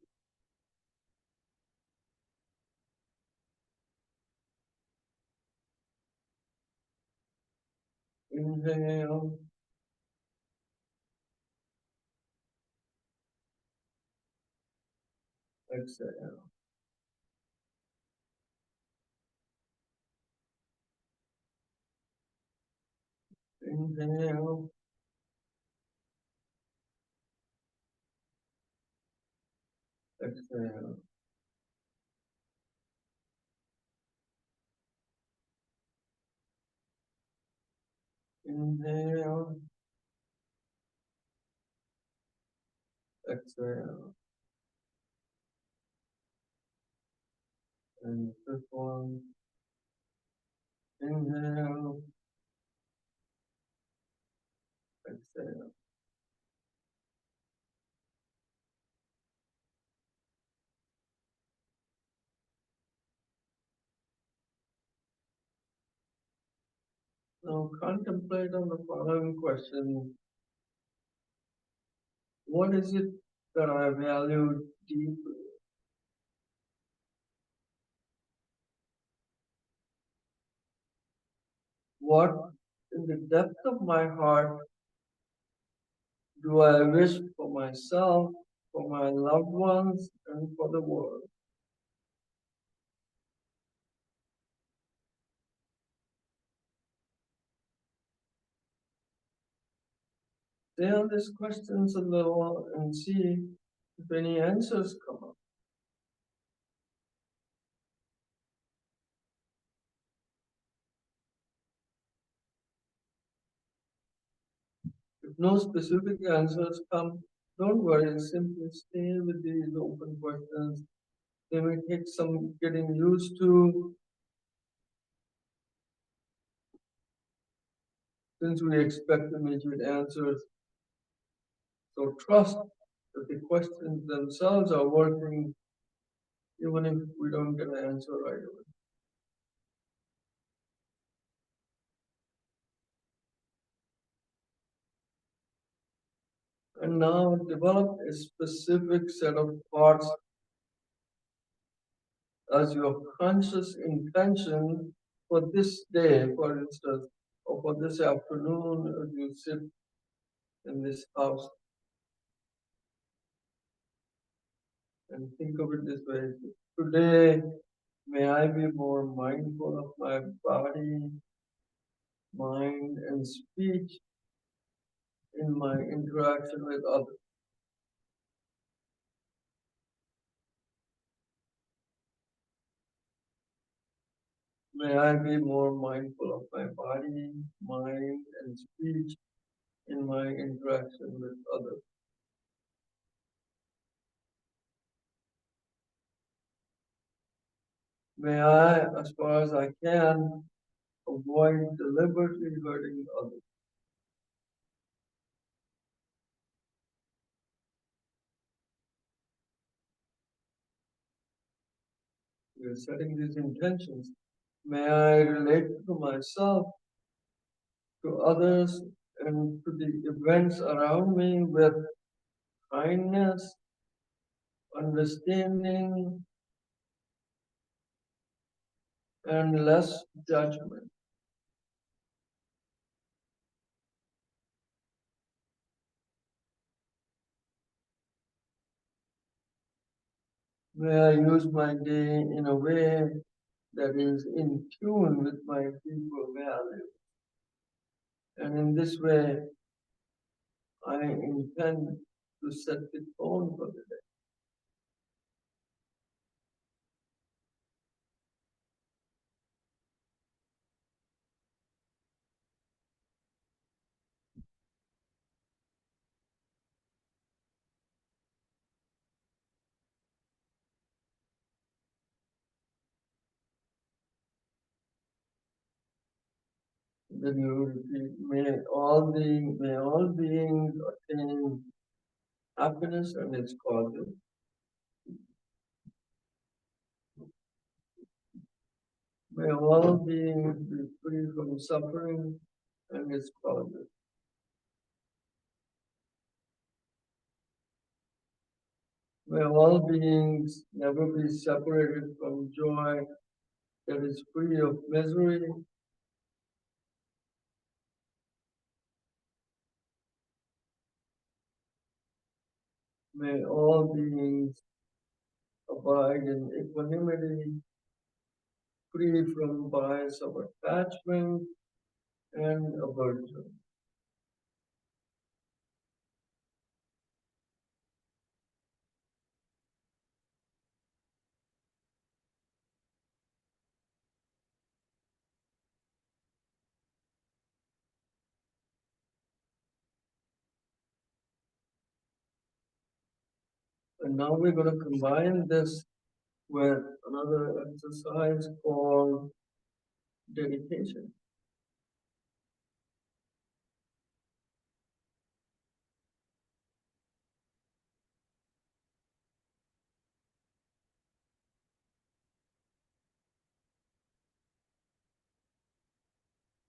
Inhale. Exhale. Inhale. Exhale. Inhale. Exhale. And fifth one. Inhale. Exhale. Now contemplate on the following question. What is it that I value deeply? What in the depth of my heart do I wish for myself, for my loved ones, and for the world? stay on these questions a little and see if any answers come up. If no specific answers come, don't worry, simply stay with these open questions. They may take some getting used to, since we expect immediate answers. So trust that the questions themselves are working, even if we don't get an answer right away. And now develop a specific set of thoughts as your conscious intention for this day, for instance, or for this afternoon, as you sit in this house and think of it this way. Today, may I be more mindful of my body, mind, and speech in my interaction with others. May I be more mindful of my body, mind, and speech in my interaction with others. May I, as far as I can, avoid deliberately hurting others. We are setting these intentions. May I relate to myself, to others, and to the events around me with kindness, understanding, and less judgment. May I use my day in a way that is in tune with my deeper values. And in this way, I intend to set the tone for the day. Then you repeat, may all beings attain happiness and its causes. May all beings be free from suffering and its causes. May all beings never be separated from joy that is free of misery. May all beings abide in equanimity, free from bias of attachment and aversion. And now we're going to combine this with another exercise called dedication.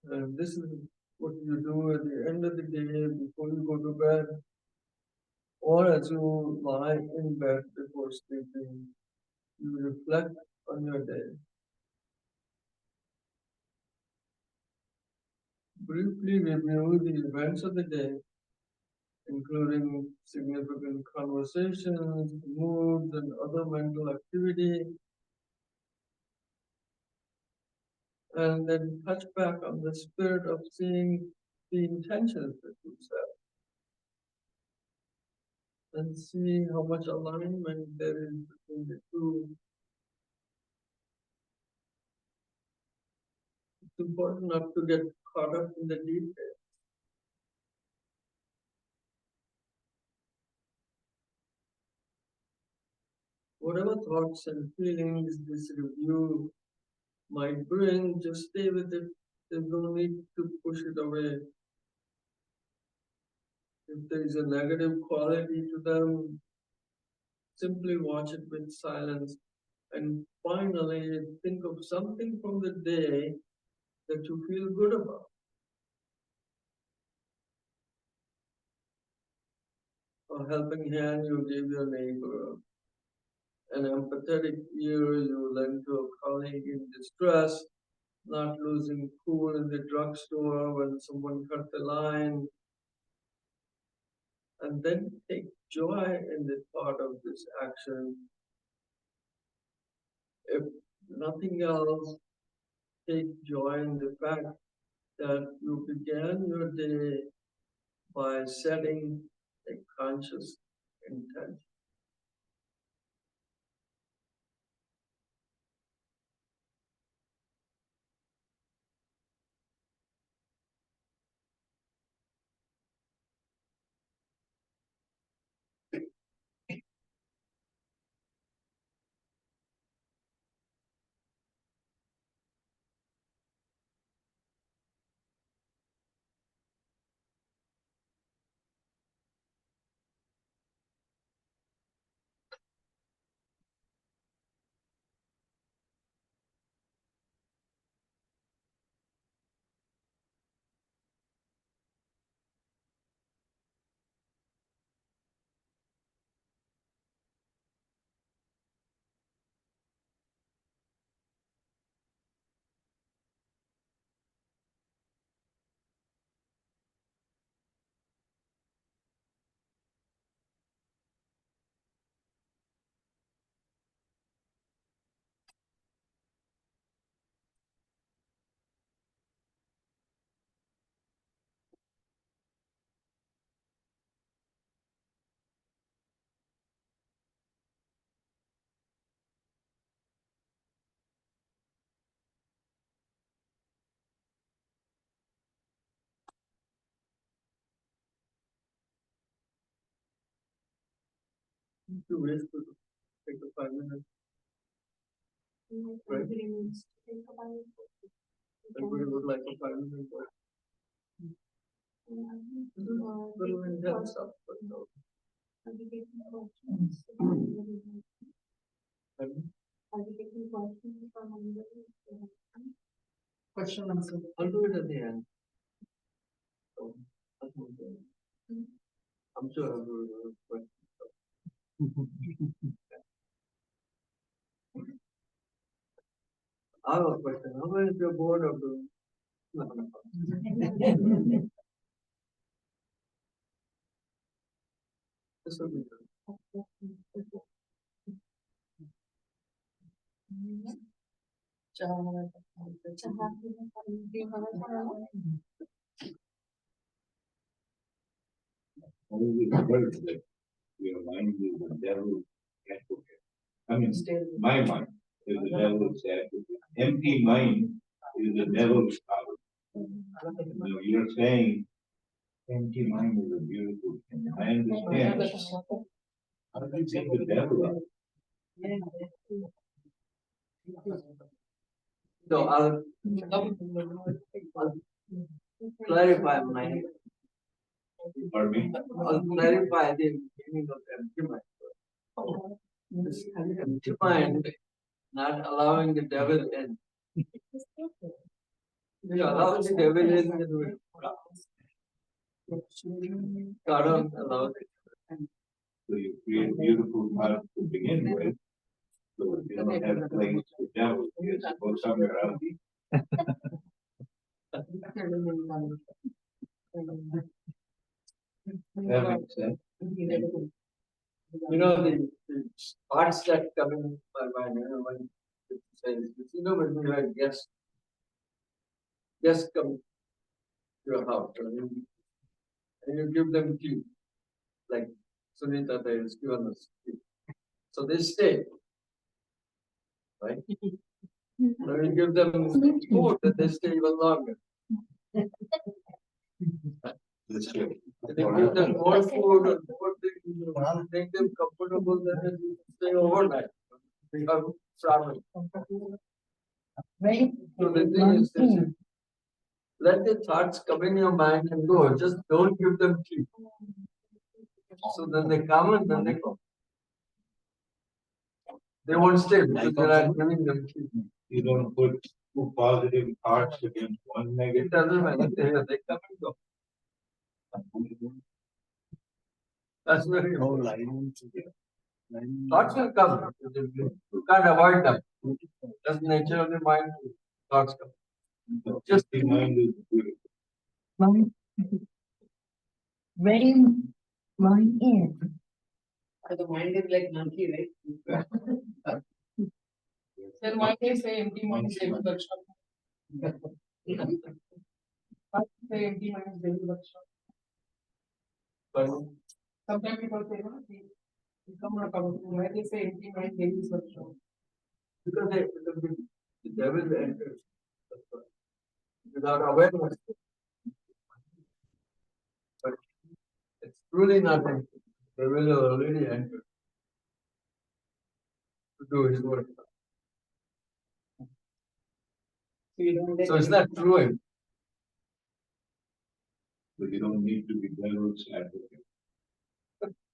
And this is what you do at the end of the day before you go to bed, or as you lie in bed before sleeping. You reflect on your day. Briefly review the events of the day, including significant conversations, moods, and other mental activity, and then touch back on the spirit of seeing the intentions that you set. and see how much alignment there is between the two. It's important not to get caught up in the details. Whatever thoughts and feelings this review might bring, just stay with it. There's no need to push it away. If there is a negative quality to them, simply watch it with silence. And finally, think of something from the day that you feel good about. A helping hand you gave your neighbor, an empathetic ear you lent to a colleague in distress, not losing cool in the drugstore when someone cut the line, and then take joy in the thought of this action. If nothing else, take joy in the fact that you began your day by setting a conscious intention. If you wish to take a 5 minutes, right? Everybody would like a 5 minute break. Little intense stuff, but no. Question answer. I'll do it at the end. So, I'm sure I'll do it. But I have a question. How many of you are bored of doing? This will be good. Only the words that your mind is the devil's advocate. I mean, my mind is the devil's advocate. Empty mind is the devil's power. You know, you're saying empty mind is a beautiful thing. I understand. How do you take the devil out? So I'll clarify my. Pardon me? I'll clarify the meaning of empty mind. This empty mind, not allowing the devil in. If you allow the devil in, then we God don't allow it. So you create beautiful thoughts to begin with. So if you don't have place for devil, you're supposed somewhere else. That makes sense. You know, the thoughts that come in my mind, when it says, when you have guests come to your house, and you give them tea, like Sunita has given us. So they stay, right? So we give them food that they stay even longer. That's good. If you give them more food and more things, make them comfortable, then they will stay overnight. Or travel. So the thing is, this, let the thoughts come in your mind and go. Just don't give them tea. So then they come and then they go. They won't stay because you're not giving them tea. You don't put two positive thoughts against one It negative. doesn't matter. They come and go. That's very important. Thoughts will come. You can't avoid them. That's the nature of the mind. Thoughts come. Just the mind is beautiful. Mind. Very mind is. The mind is like monkey, right? Then why they say empty mind is devil workshop? Why they say empty mind is devil workshop? But Sometimes people say, no, we come on account. Why they say empty mind devil's workshop? because the devil enters without awareness. But it's truly nothing. The devil has already entered to do his work. So it's not true. But you don't need to be devil's advocate.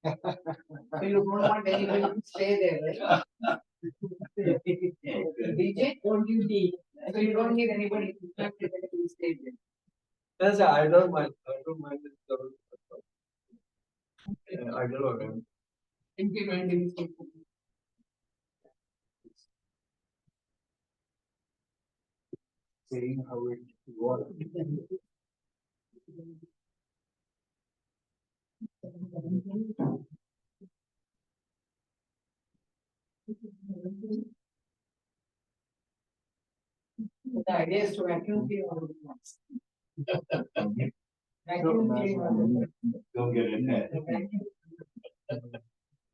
So you don't want anybody to stay there, right? DJ, don't you need? So you don't need anybody to stay there. Yes, I don't mind. I don't mind this devil. I don't know. Empty mind is Saying how it was. The idea is to vacuum clean all the ones. Vacuum clean all the ones. Don't get in there.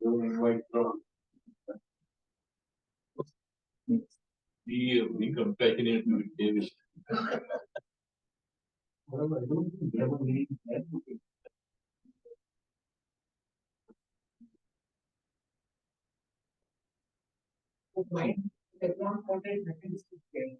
Don't invite trouble. Be compassionate with David. Mind does not contain mechanistic care.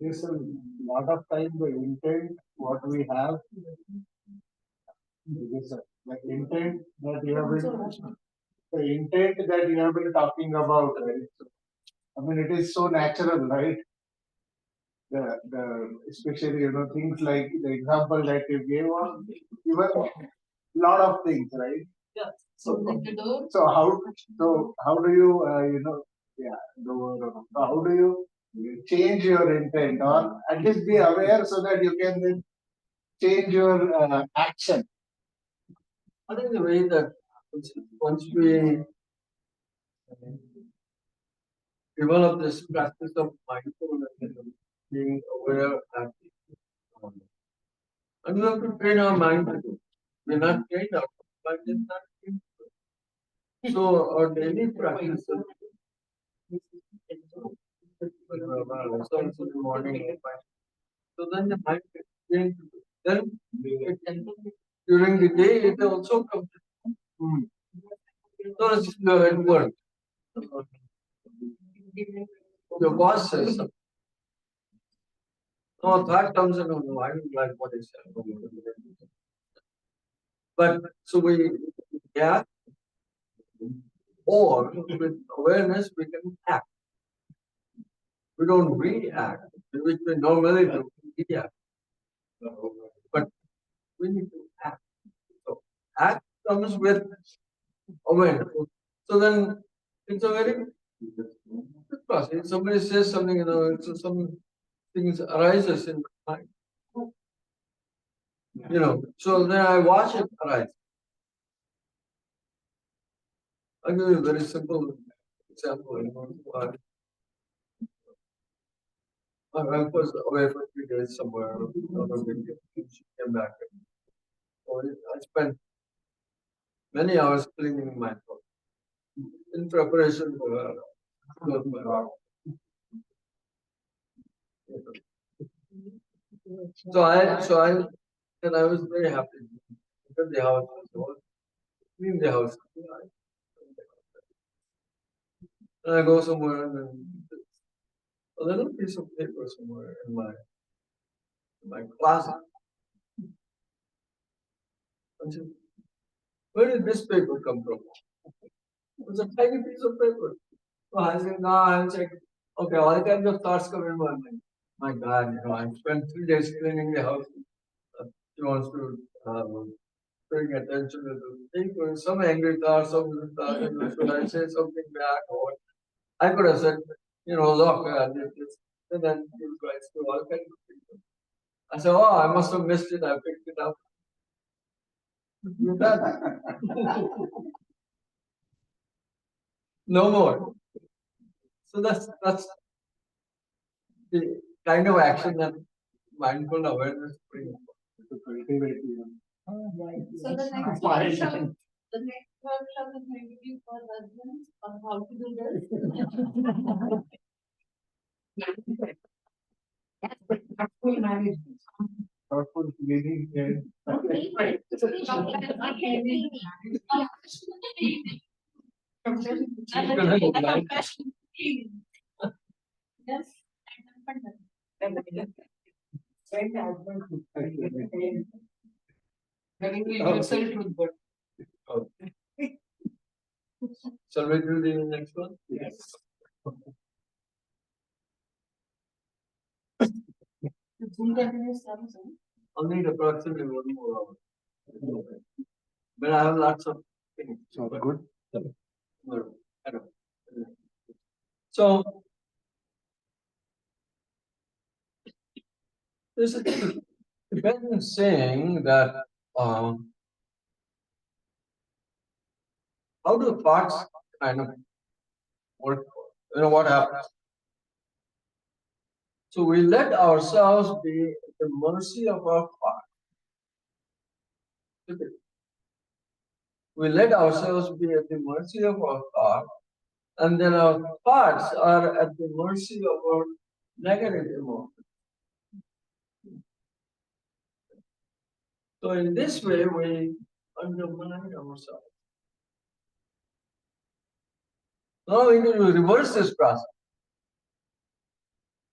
Yes, a lot of time the intent what we have is the intent that you have been the intent that you have been talking about, right? I mean, it is so natural, right? The especially things like the example that you gave on even lot of things, right? Yeah. So So so how do you so how do you change your intent or at least be aware so that you can then change your action. I think the way that once we develop this practice of mindfulness and being aware of that, and we have to train our mind to do. We're not trained, our mind is not trained. So our daily practice of results in the morning. So then the mind gets trained to do. Then during the day it also comes. So it's at work. Your boss says something. No, thought comes in, no, I don't like what he said. But so we, yeah, Or with awareness, we can act. We don't react, which we normally do. React. But we need to act. So act comes with awareness. So then it's a very good process. If somebody says something, it's some things arises in my mind. So then I watch it arise. I'll give you a very simple example. My wife was away for 3 days somewhere. She came back. I spent many hours cleaning my house in preparation for her. And I was very happy because the house was clean the house. And I go somewhere and then a little piece of paper somewhere in my closet. I said, where did this paper come from? It was a tiny piece of paper. So I said, no, I'll check. Okay, all kinds of thoughts come in my mind. My God, I spent 3 days cleaning the house. She wants to paying attention to the paper. Some angry thoughts, some good thoughts. Should I say something back? Or I could have said, look, this, and then he writes to all kinds of people. I said, oh, I must have missed it. I picked it up. You're done. No more. So that's the kind of action that mindful awareness brings. To cultivate, So the next workshop is maybe for husbands on how to do this. thoughtful living and Yes. Shall we do the next one? yes. I'll need approximately 1 more hour. But I have lots of things. So good. So there's a Tibetan saying that how do parts kind of work? What happens? So we let ourselves be at the mercy of our heart. We let ourselves be at the mercy of our thought, and then our thoughts are at the mercy of our negative emotions. So in this way, we undermine ourselves. Now we need to reverse this process.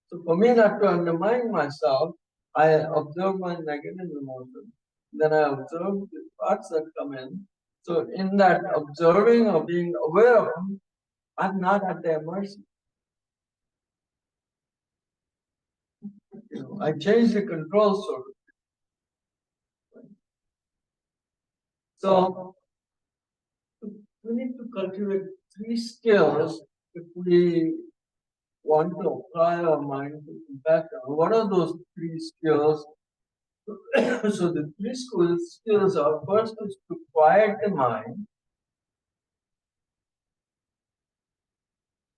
So for me not to undermine myself, I observe my negative emotions. Then I observe the thoughts that come in. So in that observing or being aware of them, I'm not at their mercy. I change the control sort of. So we need to cultivate 3 skills if we want to apply our mind to impact. What are those 3 skills? So the 3 skills are: first is to quiet the mind.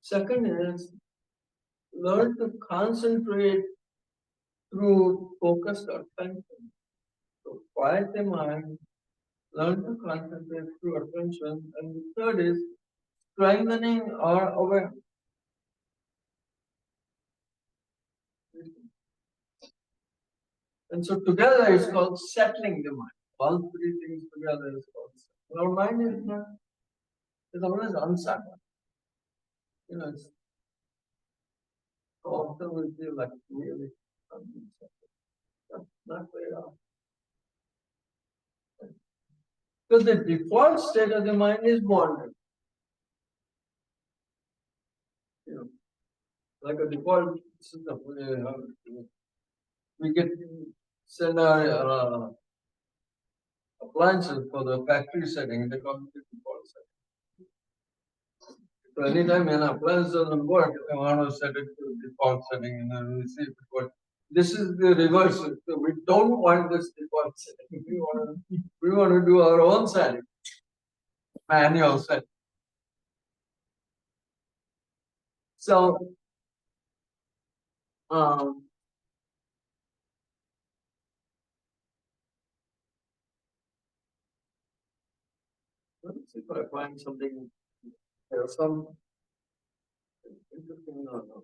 Second is learn to concentrate through focused attention. So quiet the mind, learn to concentrate through attention, and the third is strengthening our awareness. And so together it's called settling the mind. All 3 things together is called settling. Our mind is always unsettled. It's often we feel like really unsettled. Not very often. Because the default state of the mind is wandering. like a default system. We get send our appliances for the factory setting. They call it the default setting. So anytime an appliance doesn't work, I want to set it to default setting and then we see if it works. This is the reverse. So we don't want this default setting. We want to do our own setting, manual setting. So let's see if I find something. There's some interesting. No.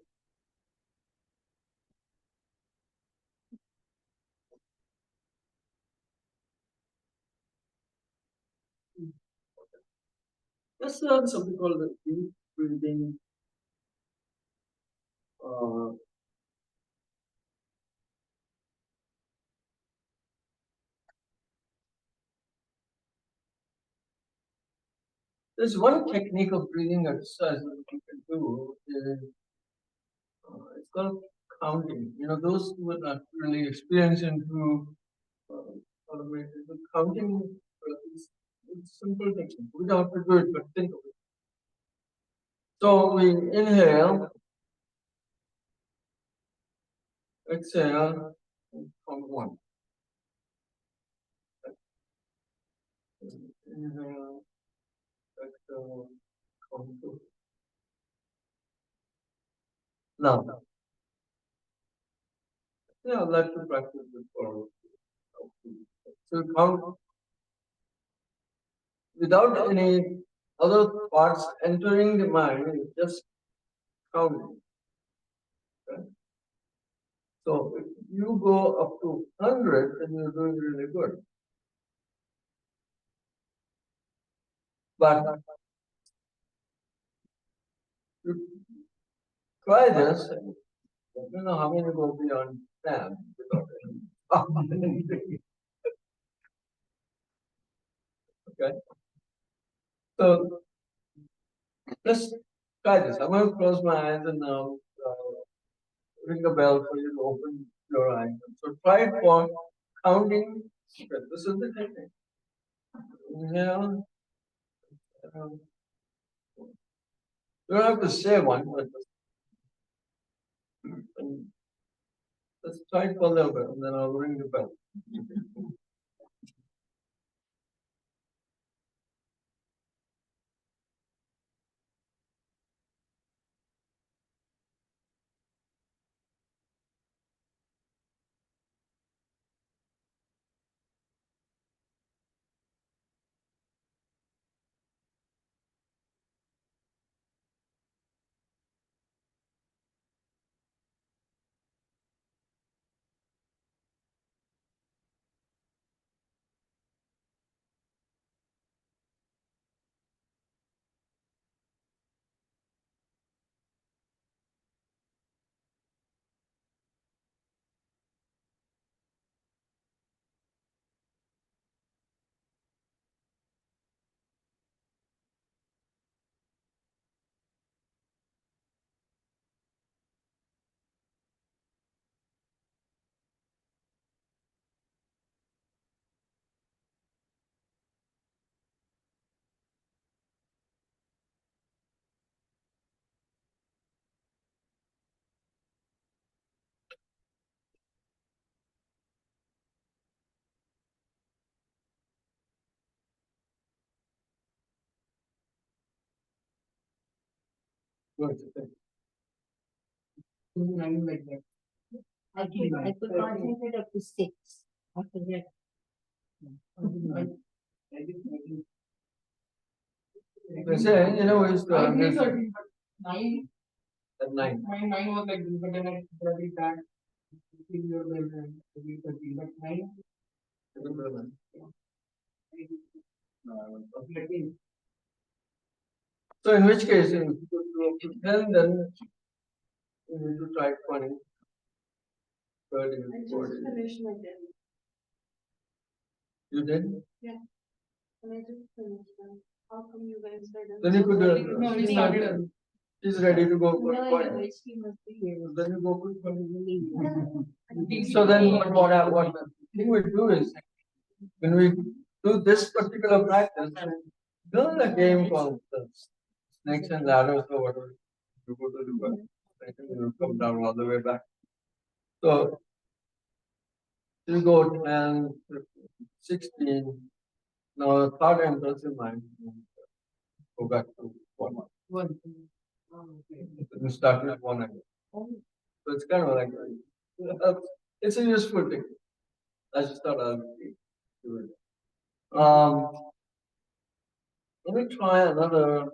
Let's learn something called the deep breathing. There's one technique of breathing exercise that you can do. It's called counting. Those who are not really experienced into counting it's simple technique. We don't have to do it, but think of it. So we inhale, exhale, and count one. Inhale, exhale, count two. Now, I'd like to practice this for. So count without any other parts entering the mind, just counting. Okay? So if you go up to 100, then you're doing really good. But you try this, I don't know how many will be on 10 without anything. Okay. So let's try this. I'm going to close my eyes and now ring a bell for you to open your eyes. So try it for counting. Okay, this is the technique. Inhale. You don't have to say one, but let's try it for a little bit and then I'll ring the bell. Good. Like that. I could concentrate up to 6. After that. They say, we used to I have agree, this sir. Nine, at 9. mine was like this, but then I brought it back. But nine, So in which case, if you go to up to 10, then you need to try 20, 30, 40. finished my day. You did? And I just finished them. How come you guys said Then you could no, we started early. She's ready to go for No, point. no, she must be here. Then you go for point. So then what the thing we do is, when we do this particular practice, learn a game called the snakes and ladders or whatever. You go to the snake and you come down all the way back. So you go 10, 15, 16. Now the thought enters your mind. Go back to one. You start with one again. So it's kind of like it's a useful thing. I just thought I'll do it. Let me try another.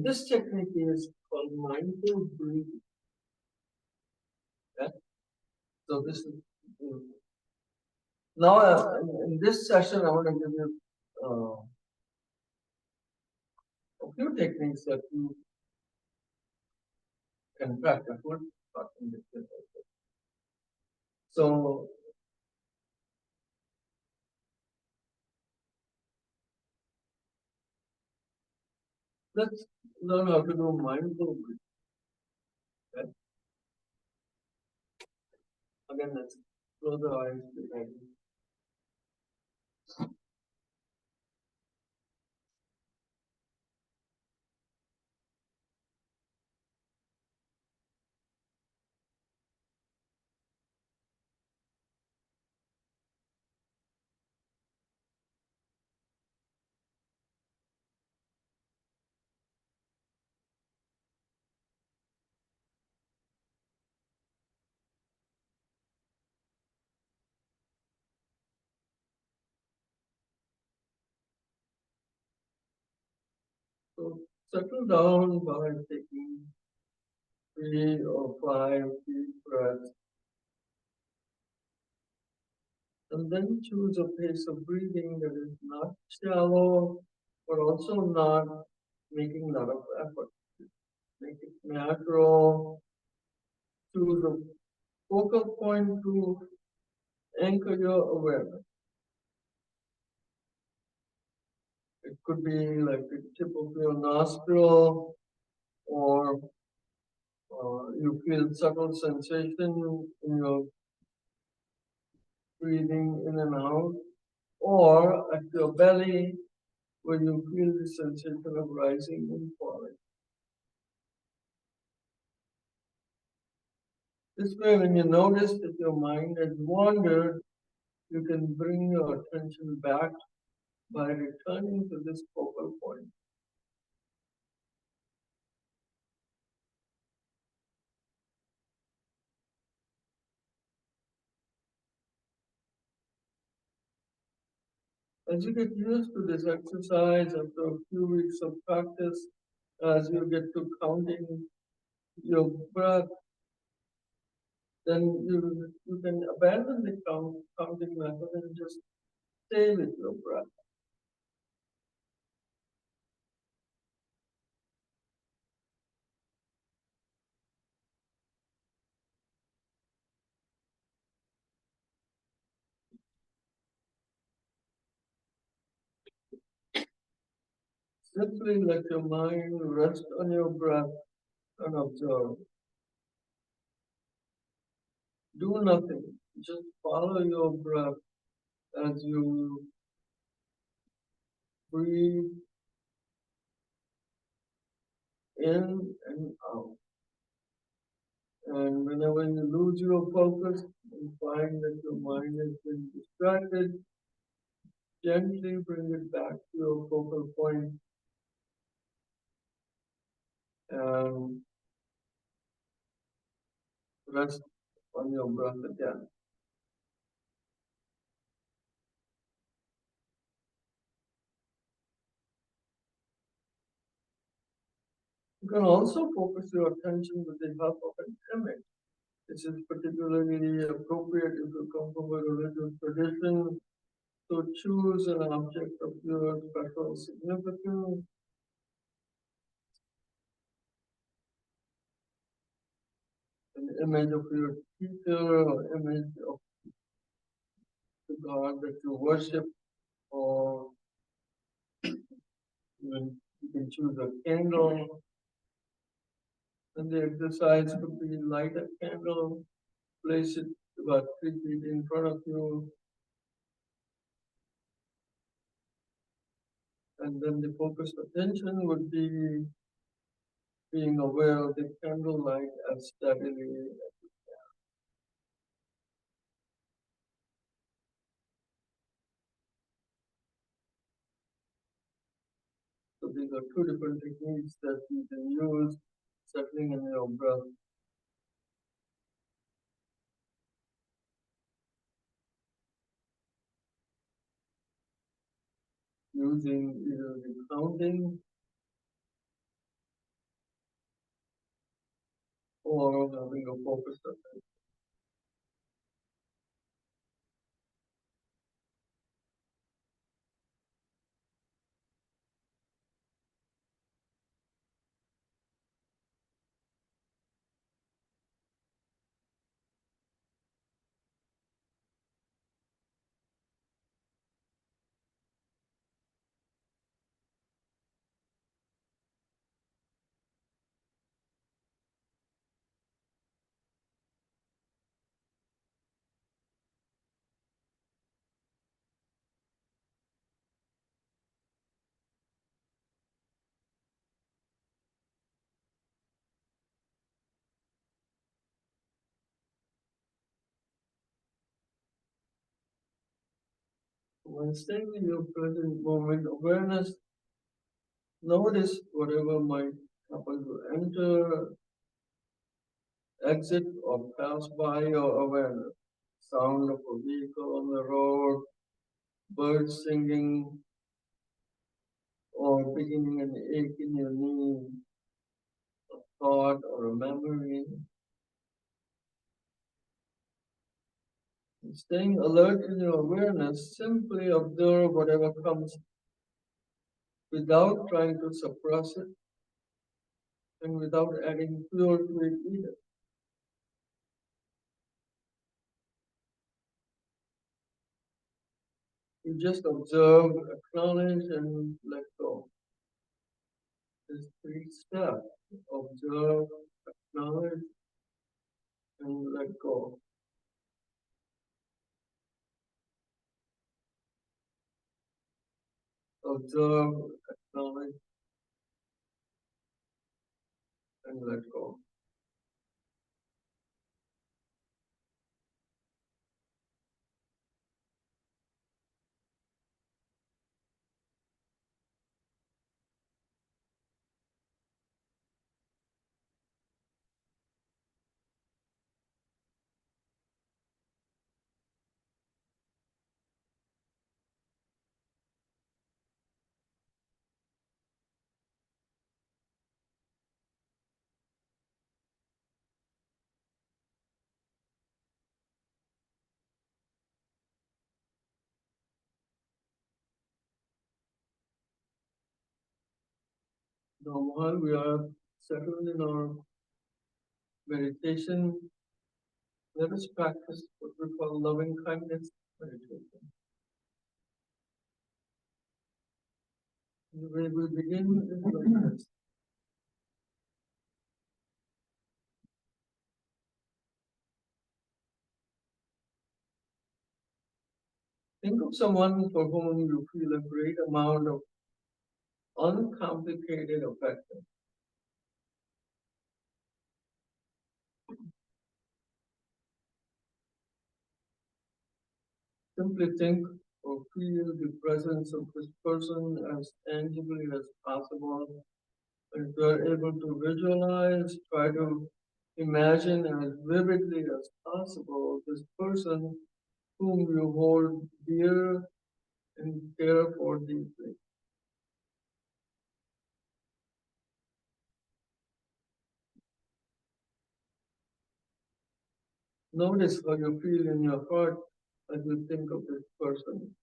This technique is called mindful breathing. Okay? So this is now in this session I want to give you a few techniques that you can practice. So let's learn how to do mindful breathing. Okay? Again, let's close the eyes. So settle down by taking 3 or 5 deep breaths, and then choose a pace of breathing that is not shallow, but also not making a lot of effort. Make it natural. Choose a focal point to anchor your awareness. It could be like the tip of your nostril, or you feel subtle sensation in your breathing in and out, or at your belly, where you feel the sensation of rising and falling. This way, when you notice that your mind has wandered, you can bring your attention back by returning to this focal point. As you get used to this exercise after a few weeks of practice, as you get to counting your breath, then you can abandon the counting method and just stay with your breath. Simply let your mind rest on your breath and observe. Do nothing, just follow your breath as you breathe in and out. And whenever you lose your focus and find that your mind has been distracted, gently bring it back to your focal point and rest on your breath again. You can also focus your attention with the help of an image. This is particularly appropriate if you come from a religious tradition. So choose an object of your special significance. An image of your teacher or image of the God that you worship, or You can choose a candle, and the exercise could be light a candle, place it about 3 feet in front of you, and then the focused attention would be being aware of the candlelight as steadily. So these are two different techniques that you can use, settling in your breath. Using either the counting or having a focused attention. When staying in your present moment awareness, notice whatever might happen to enter, exit, or pass by your awareness. Sound of a vehicle on the road, birds singing, or beginning an ache in your knee, a thought or a memory. Staying alert in your awareness, simply observe whatever comes without trying to suppress it and without adding fuel to it either. You just observe, acknowledge, and let go. There's 3 steps. Observe, acknowledge, and let go. Observe, acknowledge, and let go. Now, while we are settled in our meditation, let us practice what we call loving kindness meditation. The way we begin is like this. Think of someone for whom you feel a great amount of uncomplicated affection. Simply think or feel the presence of this person as tangibly as possible. And if you are able to visualize, try to imagine as vividly as possible this person whom you hold dear and care for deeply. Notice how you feel in your heart as you think of this person.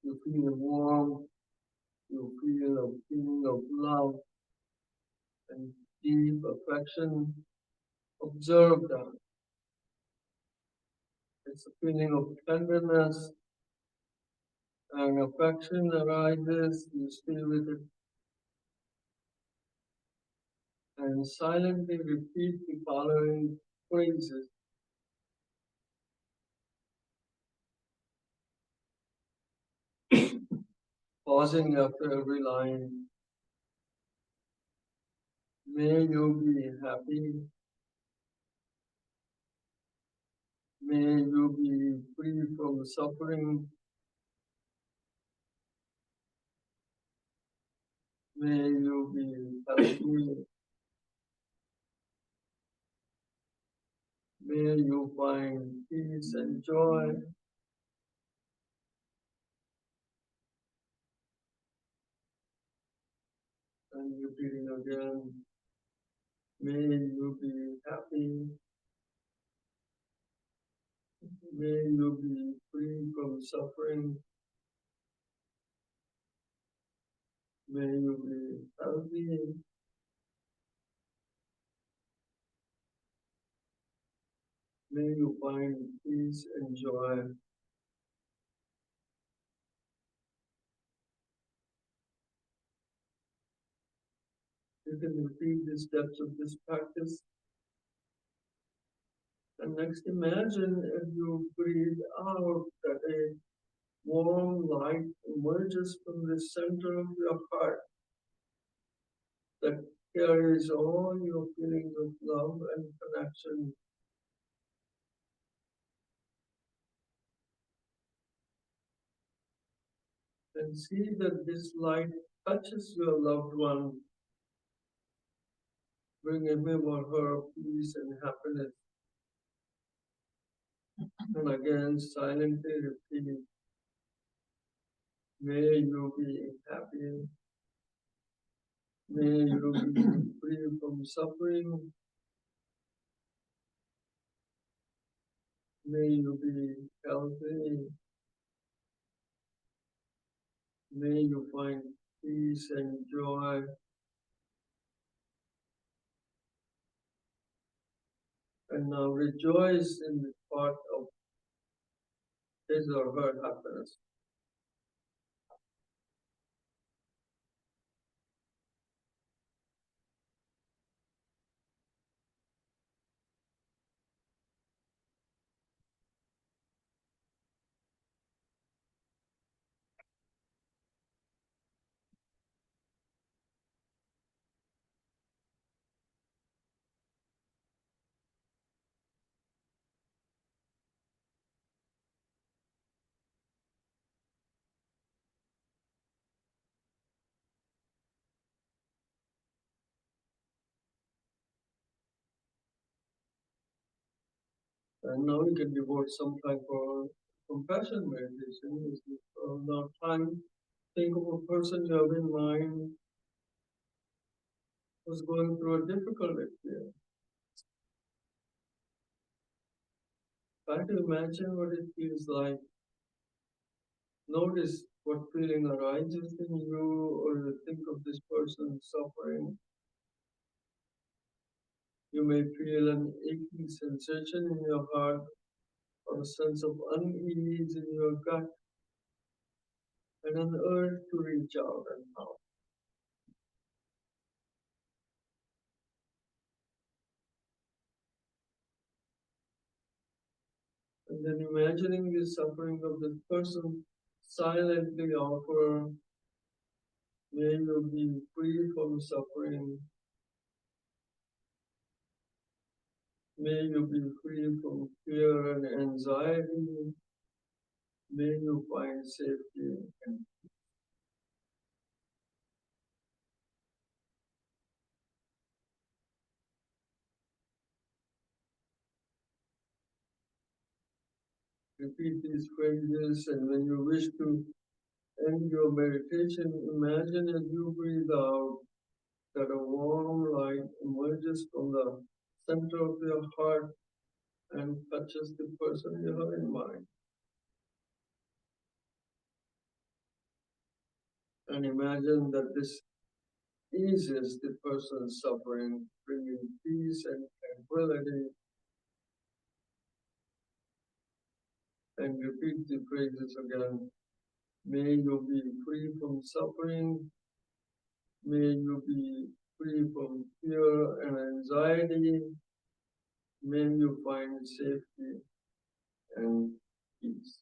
You feel warm, you feel a feeling of love and deep affection, Observe that. It's a feeling of tenderness and affection arises, you stay with it and silently repeat the following phrases. Pausing after every line. May you be happy. May you be free from suffering. May you be healthy. May you find peace and joy. And repeating again. May you be happy. May you be free from suffering. May you be healthy. May you find peace and joy. You can repeat the steps of this practice. And next, imagine if you breathe out that a warm light emerges from the center of your heart that carries all your feelings of love and connection. And see that this light touches your loved one, bringing him or her peace and happiness. And again, silently repeat, may you be happy. May you be free from suffering. May you be healthy. May you find peace and joy. And now rejoice in the part of his or her happiness. And now you can devote some time for compassion meditation. Is now time. Think of a person you have in mind who's going through a difficult experience. Try to imagine what it feels like. Notice what feeling arises in you, or you think of this person suffering. You may feel an aching sensation in your heart, or a sense of unease in your gut, and an urge to reach out and help. And then imagining the suffering of this person, silently offer, may you be free from suffering. May you be free from fear and anxiety. May you find safety and repeat these phrases. And when you wish to end your meditation, imagine as you breathe out that a warm light emerges from the center of your heart and touches the person you have in mind. And imagine that this eases the person's suffering, bringing peace and tranquility and repeat the phrases again. May you be free from suffering. May you be free from fear and anxiety. May you find safety and peace.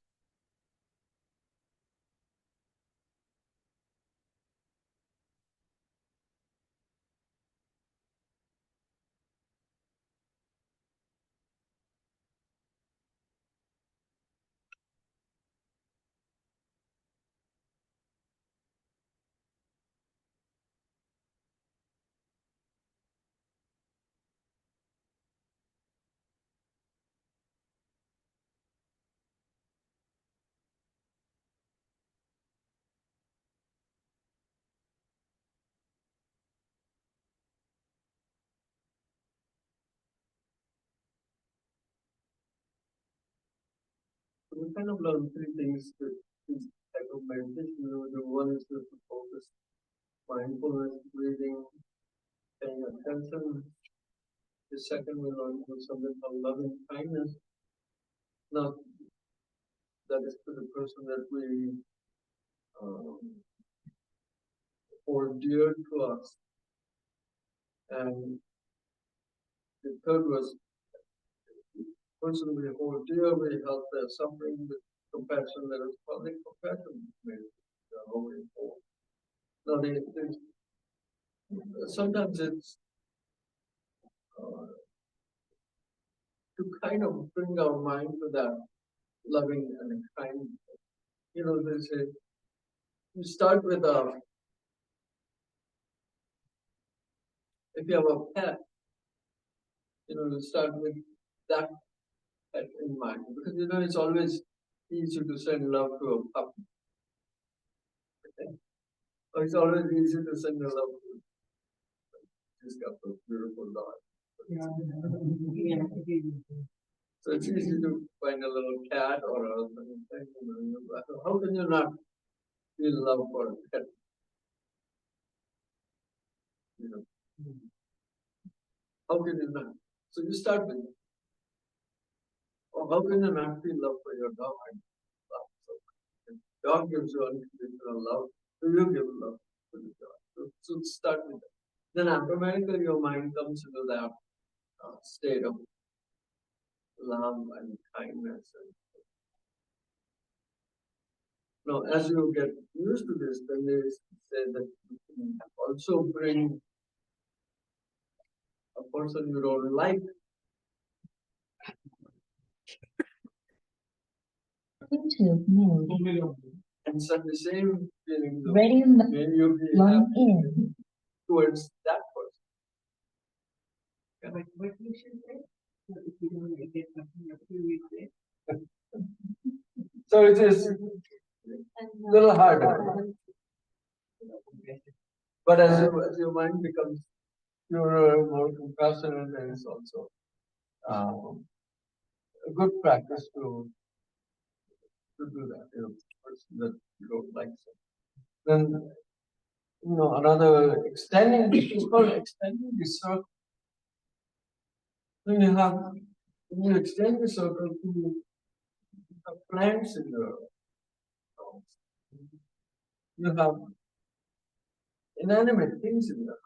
So we kind of learn three things that this type of meditation. The one is to focus, mindfulness, breathing, paying attention. The second we learn was something called loving kindness. Now, that is to the person that we hold dear to us. And the third was the person we hold dear, we help their suffering with compassion. That is called the compassion meditation. Now, sometimes it's to kind of bring our mind to that loving and kind. They say, you start with if you have a pet, you start with that pet in mind. Because, it's always easy to send love to a puppy. Okay? Or it's always easy to send love to this couple, beautiful dog. So it's easy to find a little cat or something. How can you not feel love for a pet? How can you not? So you start with, or how can you not feel love for your dog? So dog gives you unconditional love, so you give love to the dog. So start with that. Then automatically your mind comes into that state of love and kindness. Now, as you get used to this, then they say that you can also bring a person you don't like. YouTube mode. And send the same feeling Ready may you be line happy in. towards that person. But what you should say, so if you don't like it, something a few weeks later. So it is a little harder. But as your mind becomes purer, more compassionate, then it's also a good practice to do that. Person that you don't like. So. Then another extending. It's called extending the circle. Then when you extend the circle to have plants in your house. You have inanimate things in your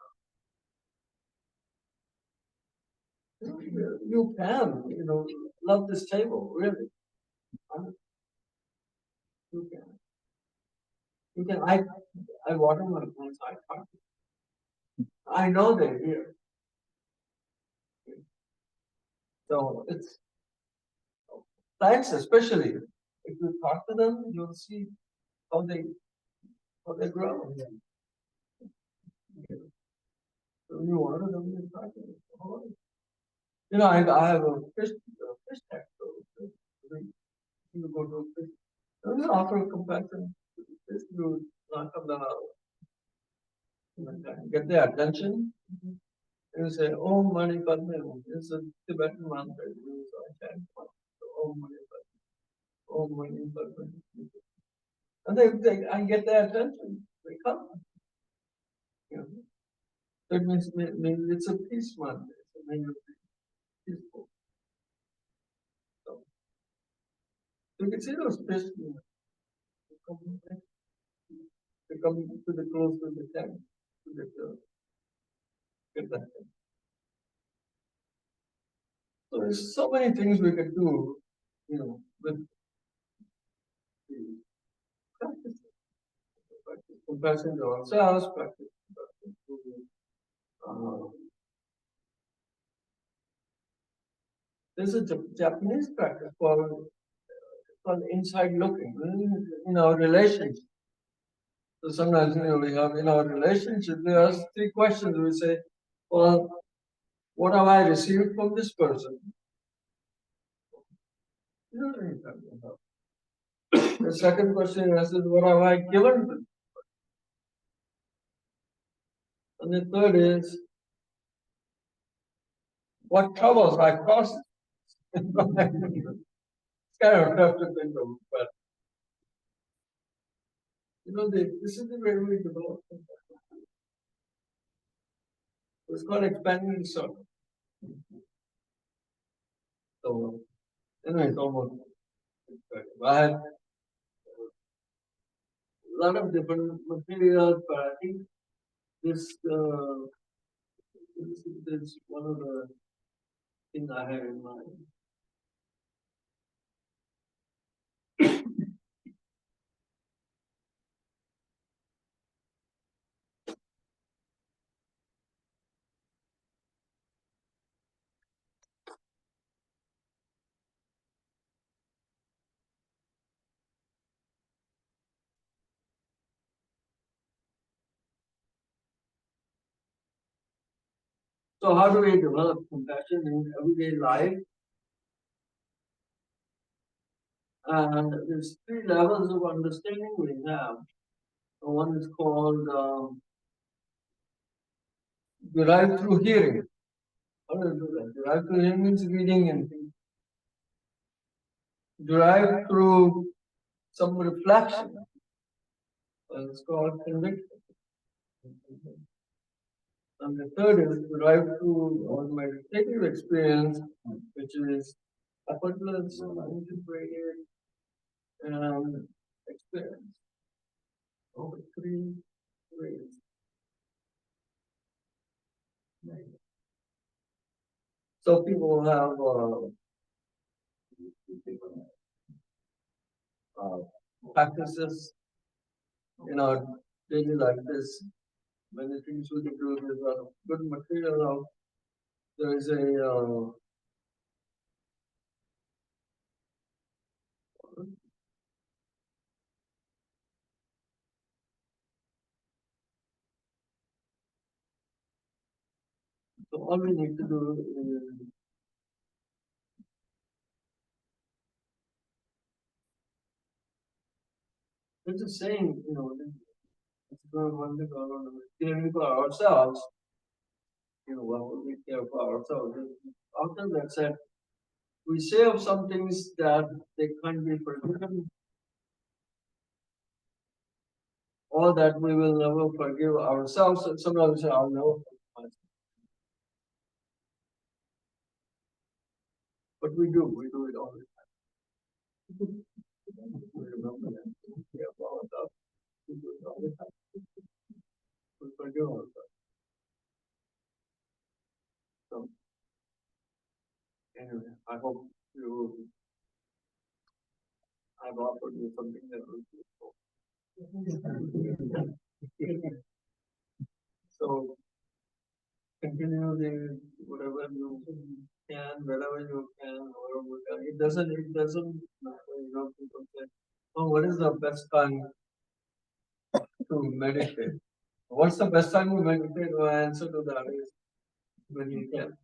house. You can, love this table, really. You can. You can. I water my plants. I know they're here. So it's plants, especially if you talk to them, you'll see how they grow. So you water them, you talk to them. I have a fish tank. So you go to a fish. You offer compassion. Fish, you knock them down. Get their attention. You say, "Oh, Mani Padme." It's a Tibetan mantra. So I chant, "Oh, Mani Padme. Oh, Mani Padme." And I get their attention. They come. That means it's a peace mantra. It's a peaceful. So can see those fish. They come to the close to the tank to get that thing. So there's so many things we can do, with the practice. Practice compassion to ourselves, practice compassion to, there's a Japanese practice called inside looking in our relationship. So sometimes we have in our relationship, we ask 3 questions. We say, well, what have I received from this person? You know what I'm talking about. The second question is, what have I given them? And the third is, what troubles I caused? It's kind of tough to think of, but this is the way we develop. It's called expanding the circle. So anyway, it's almost. I had a lot of different materials, but I think this is one of the things I have in mind. So how do we develop compassion in everyday life? And there's 3 levels of understanding we have. One is called derived through hearing. How do we do that? Derived through hearing means reading and thinking. Derived through some reflection. It's called conviction. And the third is derived through our meditative experience, which is effortless, integrated, and experience. Over 3 ways. So people have practices in our daily life. There's many things we can do. There's a good material now. There is a so all we need to do is it's a saying, it's one thing caring for ourselves. What we care for ourselves. Often that said, we say of some things that they can't be forgiven, or that we will never forgive ourselves. And sometimes we say, I'll never forgive myself. But we do it all the time. We remember that. We care for ourselves. We do it all the time. We forgive ourselves. So, anyway, I hope I've offered you something that was useful. So, continue whatever you can, wherever you can, it doesn't matter, people say, oh, what is the best time to meditate? What's the best time to meditate? The answer to that is when you can.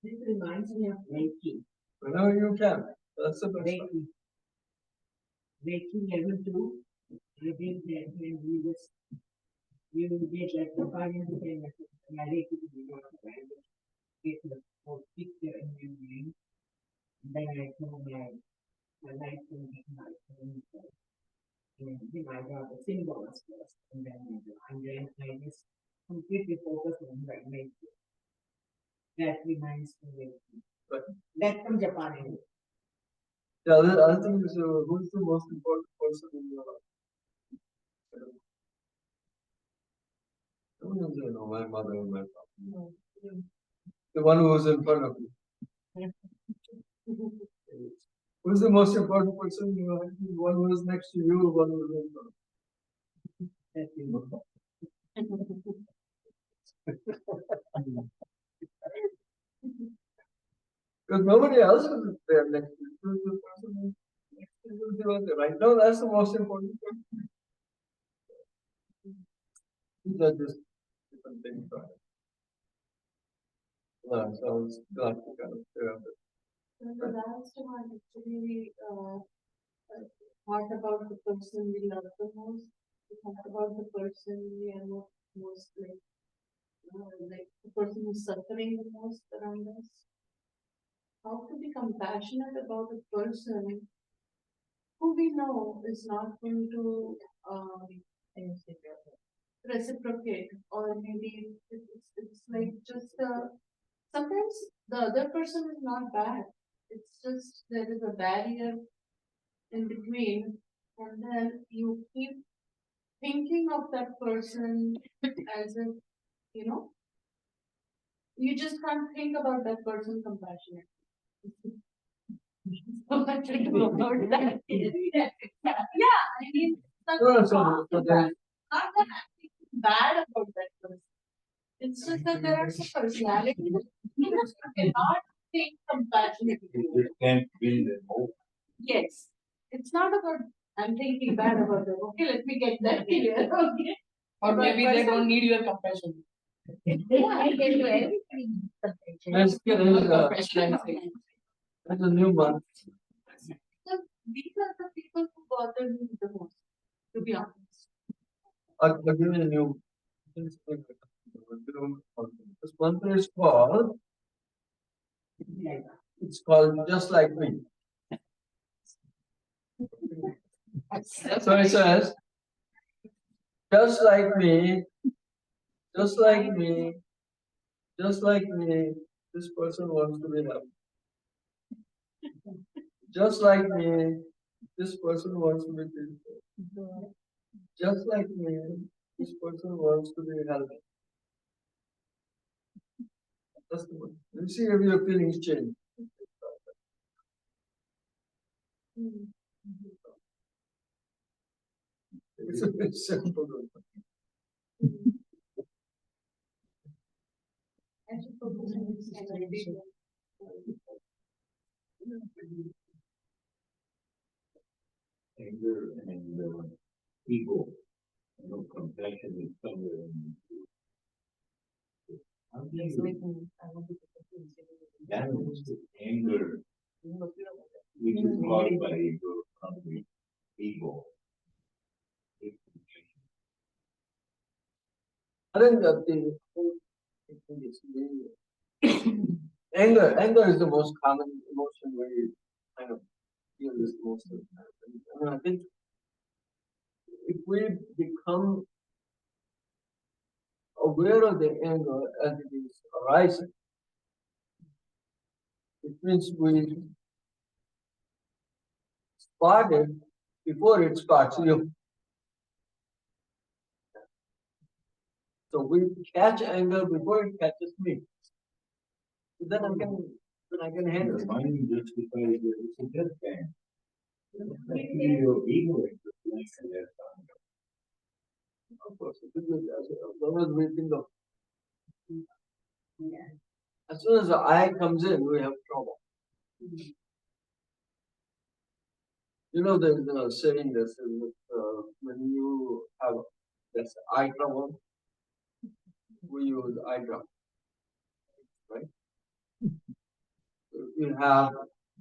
This reminds me of Reiki. Whenever you can. That's the best time. Reiki level 2. I did that when we will get like the 500 and my Reiki to be able to get the whole picture in my mind. And then I told my life to be my inside. And then I got the symbols first. And then I just completely focus on my nature. That reminds me of Reiki. That's from Japan. The other thing is, who's the most important person in your life? I don't know, my mother and my father. The one who was in front of you. Who's the most important person in your life? The one who is next to you, or one who is in front of you? That's you. Because nobody else is there next to you. Who's the person who's next to you? Right now, that's the most important person. These are just different things. Right? So I was glad to kind of share that. The last one actually thought about the person we love the most. We thought about the person we are most like the person who's suffering the most around us. How to be compassionate about a person who we know is not going to reciprocate, or maybe it's like just sometimes the other person is not bad. It's just there is a barrier in between, and then you keep thinking of that person as if, you know, you just can't think about that person compassionately. So much to do about that. Yeah, I mean, nothing wrong with that. Not that I'm thinking bad about that person. It's just that there are some personalities that you just cannot think compassionately. You just can't build a hope. Yes, it's not about I'm thinking bad about them. Okay, let me get that clear. Okay. Or maybe they don't need your compassion. Yeah, I get you everything. Let's get That's a new one. So these are the people who bother me the most, to be honest. I'll give you a new. This one is called. It's called Just Like Me. So it says, just like me, just like me, just like me, this person wants to be loved. Just like me, this person wants to be beautiful. Just like me, this person wants to be healthy. That's the one. You see if your feelings change. It's a bit simple. I should focus on this energy. Anger and ego. Compassion is somewhere in you. How do you balance the anger, which is caused by ego, from the ego? I think that the anger is the most common emotion we kind of feel this most of the time. And I think if we become aware of the anger as it is arising, it means we spot it before it spots you. So we catch anger before it catches me. So then I can handle The it. mind justifies it. It's a death game. Actually, your ego is the place for that. Of course, as long as we think of, as soon as the I comes in, we have trouble. You know, there's a saying that says when you have this eye trouble, we use eye drop, right? If you have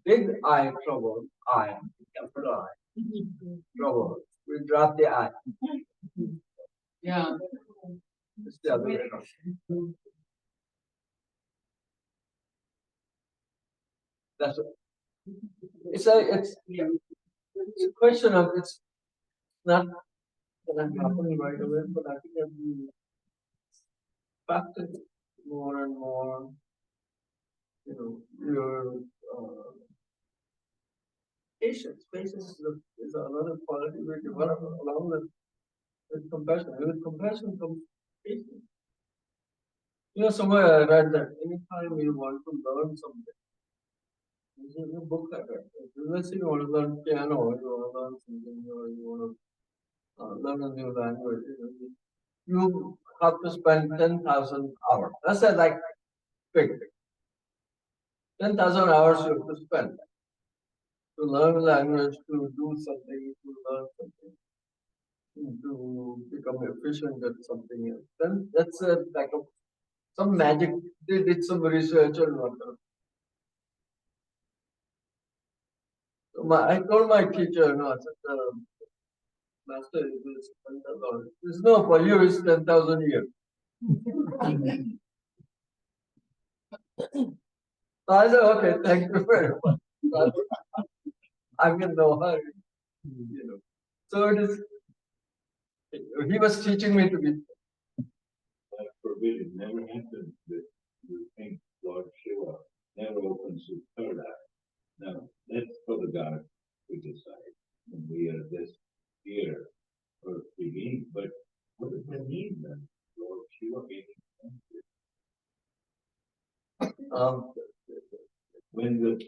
big eye trouble, capital I, trouble, we drop the I. Yeah. It's the other way around. That's it. It's a question of it's not gonna happen right away, but I think as we practice more and more, your patience. Patience is another quality we develop along with compassion. With compassion comes patience. Somewhere I read that anytime you want to learn something, there's a book I read. Let's say you want to learn piano, or you want to learn something, or you want to learn a new language. You have to spend 10,000 hours. That's a like big. 10,000 hours you have to spend to learn a language, to do something, to learn something, to become efficient at something else. Then that's like some magic. They did some research on what. So I told my teacher, no, I said, Master, it is 10,000. It's no, for you it's 10,000 years. So I said, okay, thank you very much. I'm in no hurry. So it is. He was teaching me to be. That forbidden never happens that you think Lord Shiva never opens his third eye. Now, that's for the God to decide. And we are this here for beginning, but what does that mean then? Lord Shiva when the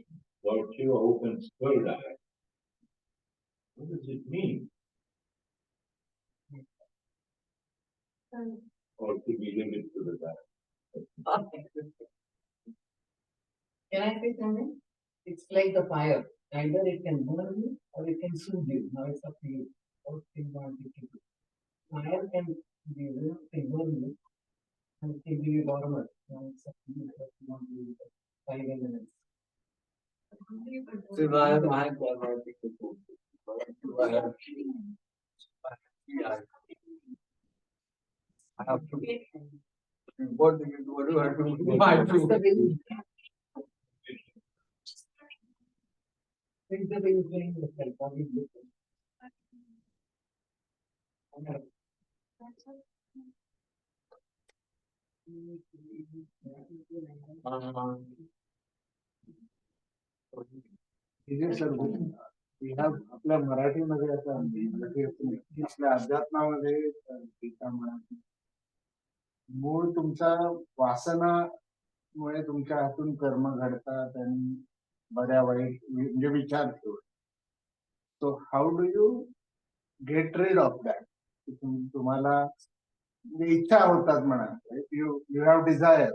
Lord Shiva opens third eye, what does it mean? Or to be limited to the God? Can I say something? It's like the fire. Either it can burn you or it can soothe you. Now it's up to you. What you want it to do. Fire can be burn you and it can give you warmer. Now it's up to you what you want to do with the 5 elements. So I have my I have to. What do you do? What do I do? I do. Think the way you're playing with yourself, how you look. Sir we have आपल्या मराठीमध्ये आता इथल्या अध्यात्मामध्ये गीता म्हणा मूळ तुमचा वासनामुळे तुमच्या हातून कर्म घडतात आणि बऱ्या वाईट म्हणजे विचार ठेवतात. So how do you get rid of that? तुम्हाला इच्छा होतात म्हणा, you have desire,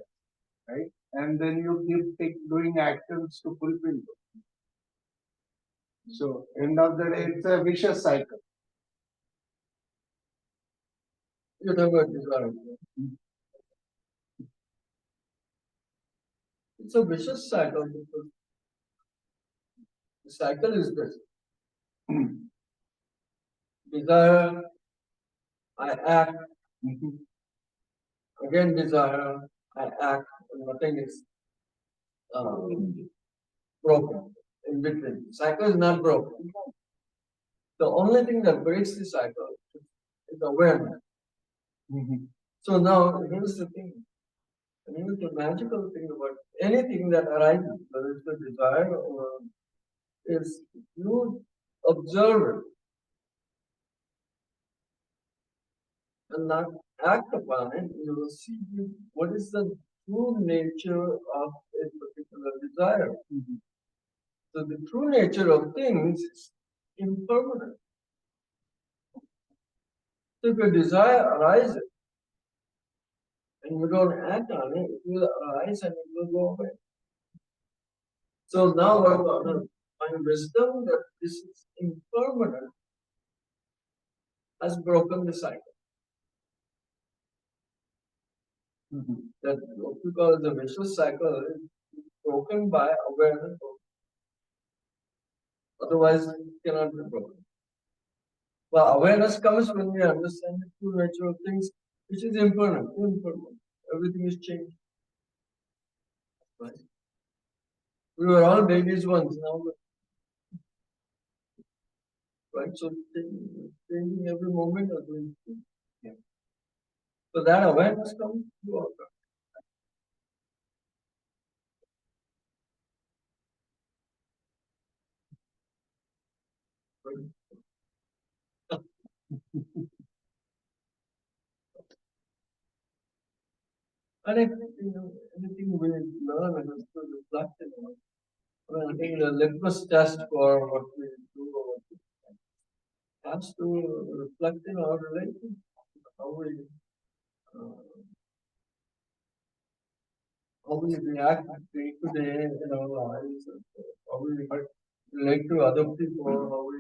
right, and then you keep doing actions to fulfil. So end of the day, it's a vicious cycle. You never desire. It's a vicious cycle because the cycle is this. Desire, I act. Again desire, I act, and nothing is broken in between. Cycle is not broken. The only thing that breaks the cycle is awareness. So now here's the thing. Here's the magical thing about anything that arises, whether it's a desire or is you observe it and not act upon it, you will see what is the true nature of a particular desire. So the true nature of things is impermanent. So if a desire arises and you don't act on it, it will arise and it will go away. So now we're going to find wisdom that this is impermanent has broken the cycle. That what we call the vicious cycle is broken by awareness. Otherwise, it cannot be broken. Well, awareness comes when we understand the true nature of things, which is impermanent. Everything is changed. Right? We were all babies once, now right? So changing every moment of doing things. Yeah. So that awareness comes to our And I think, anything we learn and is to reflect on. Well, I think the litmus test for what we do or what we has to reflect in our relation, how we, uh, how we react day to day in our lives, and how we relate to other people, how we.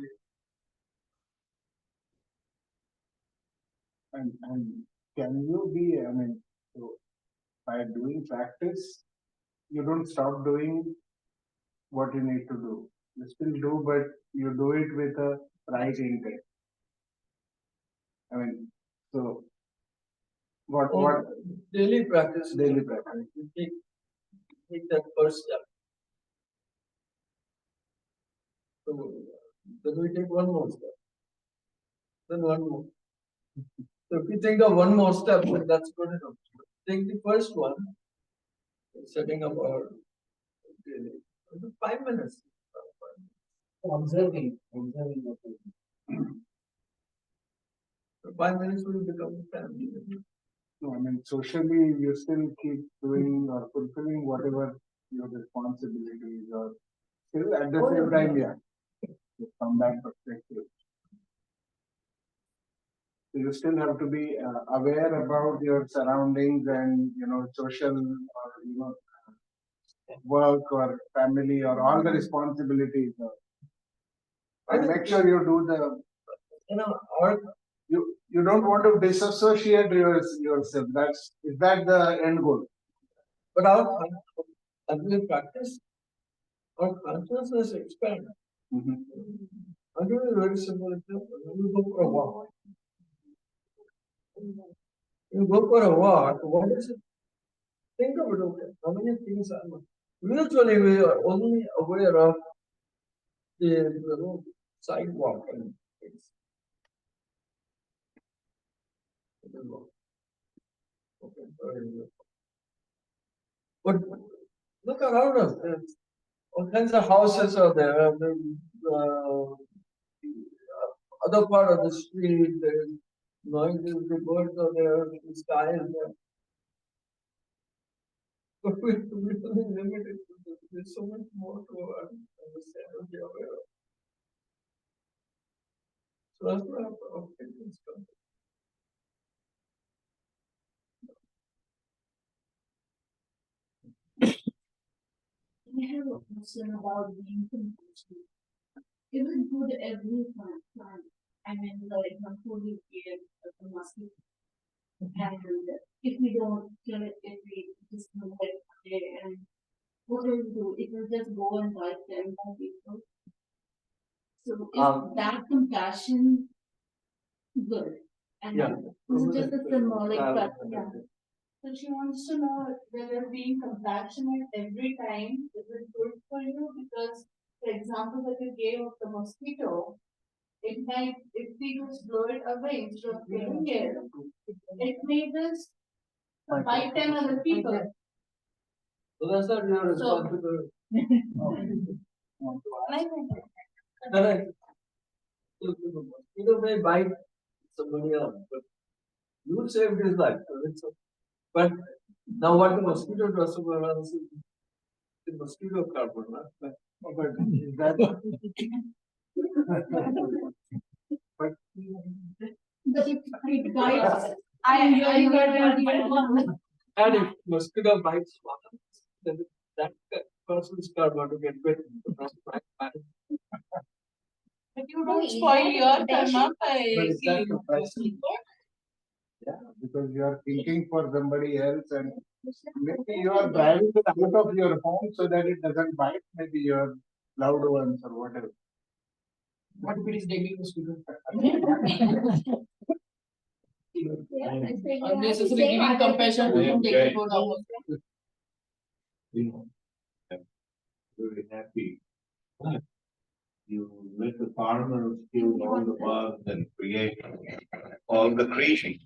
And can you be, I mean, so by doing practice, you don't stop doing what you need to do. You still do, but you do it with a right intent. I mean, so what Daily practice. daily practice? You take that first step. So then we take one more step. Then one more. So if you think of one more step, then that's good enough. Take the first one, setting up our daily. 5 minutes. Observing what So 5 minutes will become a family. No, I mean, socially, you still keep doing or fulfilling whatever your responsibilities are. Still, at the same time, yeah, from that perspective. So you still have to be aware about your surroundings and, social or, work or family or all the responsibilities. And make sure you do the, Our you don't want to disassociate yourself. Is that the end goal? But our as we practice, our consciousness expands. Mhm. I'll give you a very simple example. When you go for a walk, what is it? Think of it, okay. How many things are usually we are only aware of the sidewalk and things. Okay, very good. But look around us. There's all kinds of houses are there. Other part of the street, there's noises, the birds are there, the sky is there. But we're really limited to this. There's so much more to understand and be aware of. So that's where our opinions come. I have a question about being compassionate. Is it good every time? I mean, the example you gave of the mosquito. And if we don't kill it, if we just move it away, and what will it do? It will just go and bite them more people. So is that compassion good? And Yeah. this is just a symbolic, but yeah. So she wants to know whether being compassionate every time is it good for you? Because the example that you gave of the mosquito, it might, if we just blow it away instead of killing it, it may just bite 10 other people. So that's not your responsibility. Correct. So the mosquito may bite somebody else, but you saved his life. So it's but now what the mosquito does somewhere else is the mosquito carbon, right? But is that But if it bites, I got one. And if mosquito bites one, then that person's karma to get bitten. But you don't spoil your karma by is that killing compassion? Yeah, because you are thinking for somebody else and maybe you are driving it out of your home so that it doesn't bite maybe your loved ones or whatever. What if it is daily mosquito? Unnecessary giving compassion to him, take it down. I'm very happy. You let the farmers kill all the bugs and create all the creation.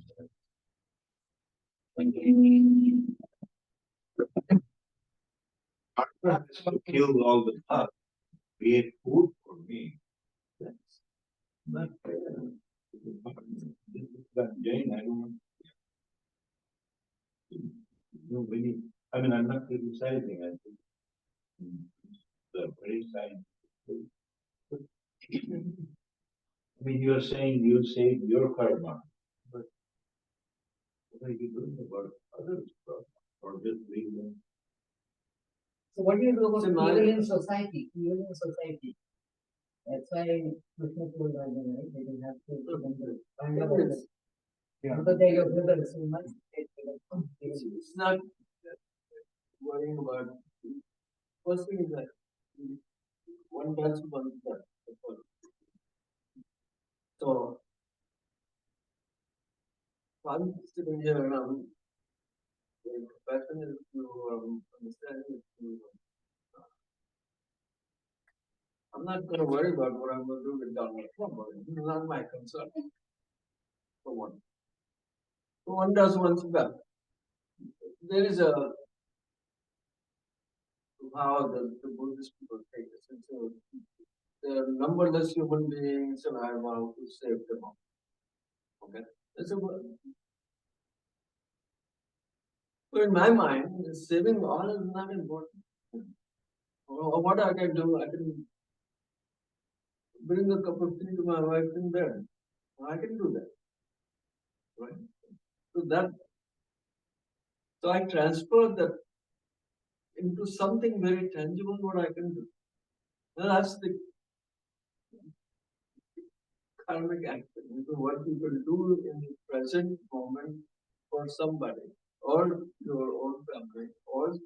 Kill all the bugs, create food for me. That's not fair. when you, I mean, I'm not criticizing, I think. The very sign. I mean, you are saying you saved your karma, but what are you doing about others' karma? Or just leave them? So what do you do about So my- evil in society? Evil in society. That's why Krishna told Arjuna, right? They will have to find out It's- because they're your brothers, so much. It's not worrying about. First thing is that one does one does. So I'm sitting here and I'm compassion is to understanding is to. I'm not going to worry about what I'm going to do with Donald Trump. It's not my concern. For one. So one does one's best. There is a how the Buddhist people take this. And so there are numberless human beings, and I want to save them all. Okay, that's a word. So in my mind, saving all is not important. What I can do, I can bring a cup of tea to my wife in bed. I can do that. Right? So I transfer that into something very tangible, what I can do. And that's the karmic action. What you can do in the present moment for somebody, or your own family, or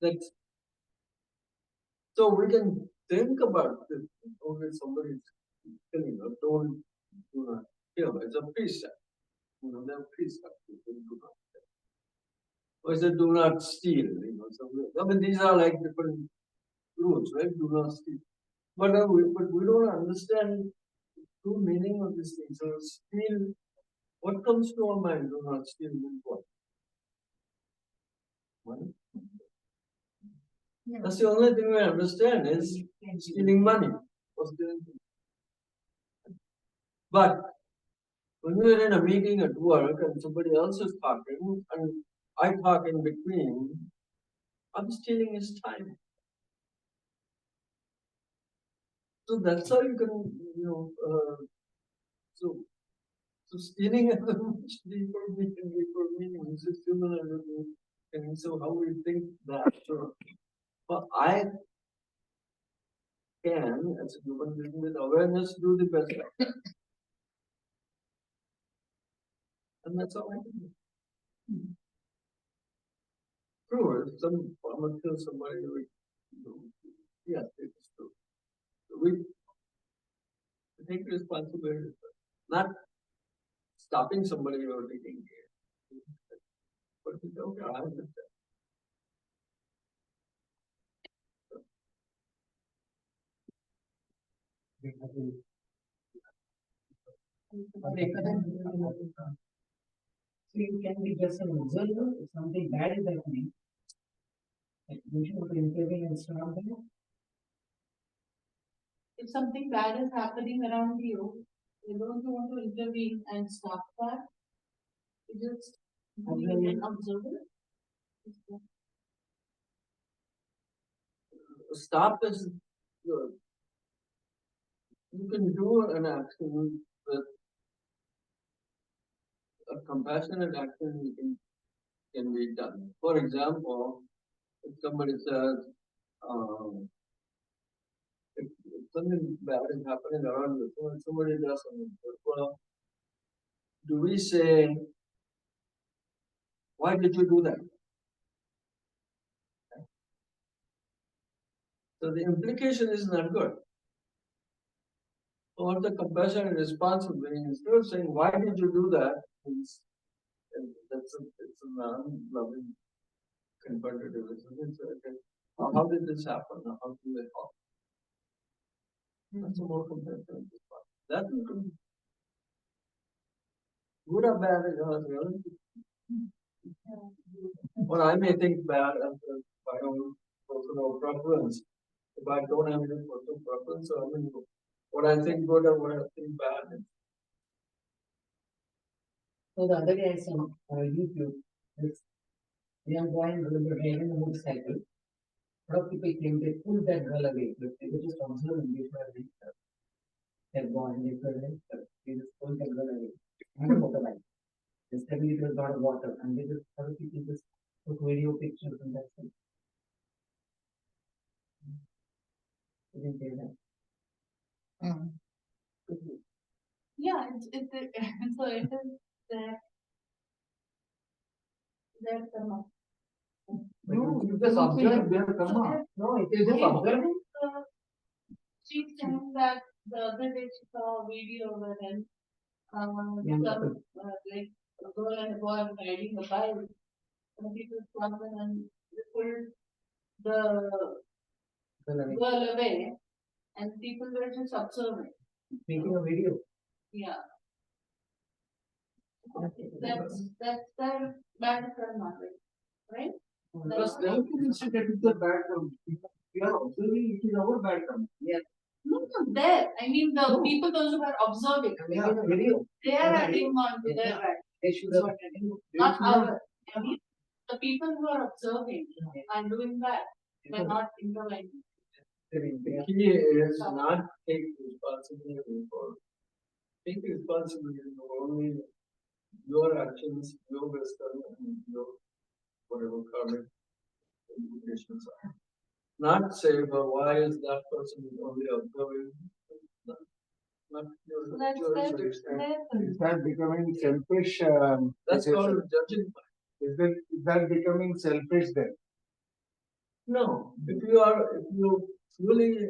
that's so we can think about this. Okay, somebody is killing us, don't do not kill. It's a precept. There are precepts. You can do not kill. Or is it do not steal? I mean, these are like different rules, right? Do not steal. But we don't understand the true meaning of these things. So steal, what comes to our mind? Do not steal means what? Money. That's the only thing we understand is stealing money or stealing things. But when we are in a meeting at work and somebody else is talking and I talk in between, I'm stealing his time. So that's how you can, so stealing has a much deeper meaning. This is human and so how we think that. So, but I can, as a human being with awareness, do the best I can. And that's all I can do. True, if someone kills somebody, yes, it's true. We take responsibility, not stopping somebody or taking care. But we don't have to. So you can be just an observer if something bad is happening. Like you should intervene and stop them. If something bad is happening around you, you don't want to intervene and stop that. You just be an observer. Stop is good. You can do an action with a compassionate action can be done. For example, if somebody says, if something bad is happening around you, somebody does something, well, do we say, why did you do that? So the implication is not good. Or the compassionate response will be, instead of saying, why did you do that? It's a non-loving competitivism. It's okay. How did this happen? How do they help? That's a more compassionate response. That will come. Good or bad is relative. What I may think bad as my own personal preference. If I don't have any personal preference, so I mean, what I think good or what I think bad. So the other day I saw on YouTube, this a young boy and girl were driving a motorcycle. A lot of people came, they pulled that girl away, but they were just observing before they gone, they couldn't, they just pulled the girl away on the motorbike. There's 7 liters lot of water, and they just, other people just took video pictures and that's it. They didn't say that. Yeah, so it is their karma. No, you just observe their karma. No, it is just observing. She's saying that the other day she saw a video wherein Young some couple. like a girl and a boy were riding a bike, and people come in and they pulled the Girl away. girl away, and people were just observing. Making a video. Yeah, that's their bad karma, right? Because they have to consider it is a bad term. We are observing it is our bad term. No, there. I mean, the No. people those who are observing, Making a video. they are adding on to their Yeah. right, They should have. not our. I mean, the people who are observing are doing that by not intervening. The key is not take responsibility for, take responsibility for only your actions, your wisdom, and your whatever karmic implications are. Not say, well, why is that person only observing? Not your, That's your their, jurisdiction. their Is that becoming selfish? That's called judging. Is that becoming selfish then? No, if you really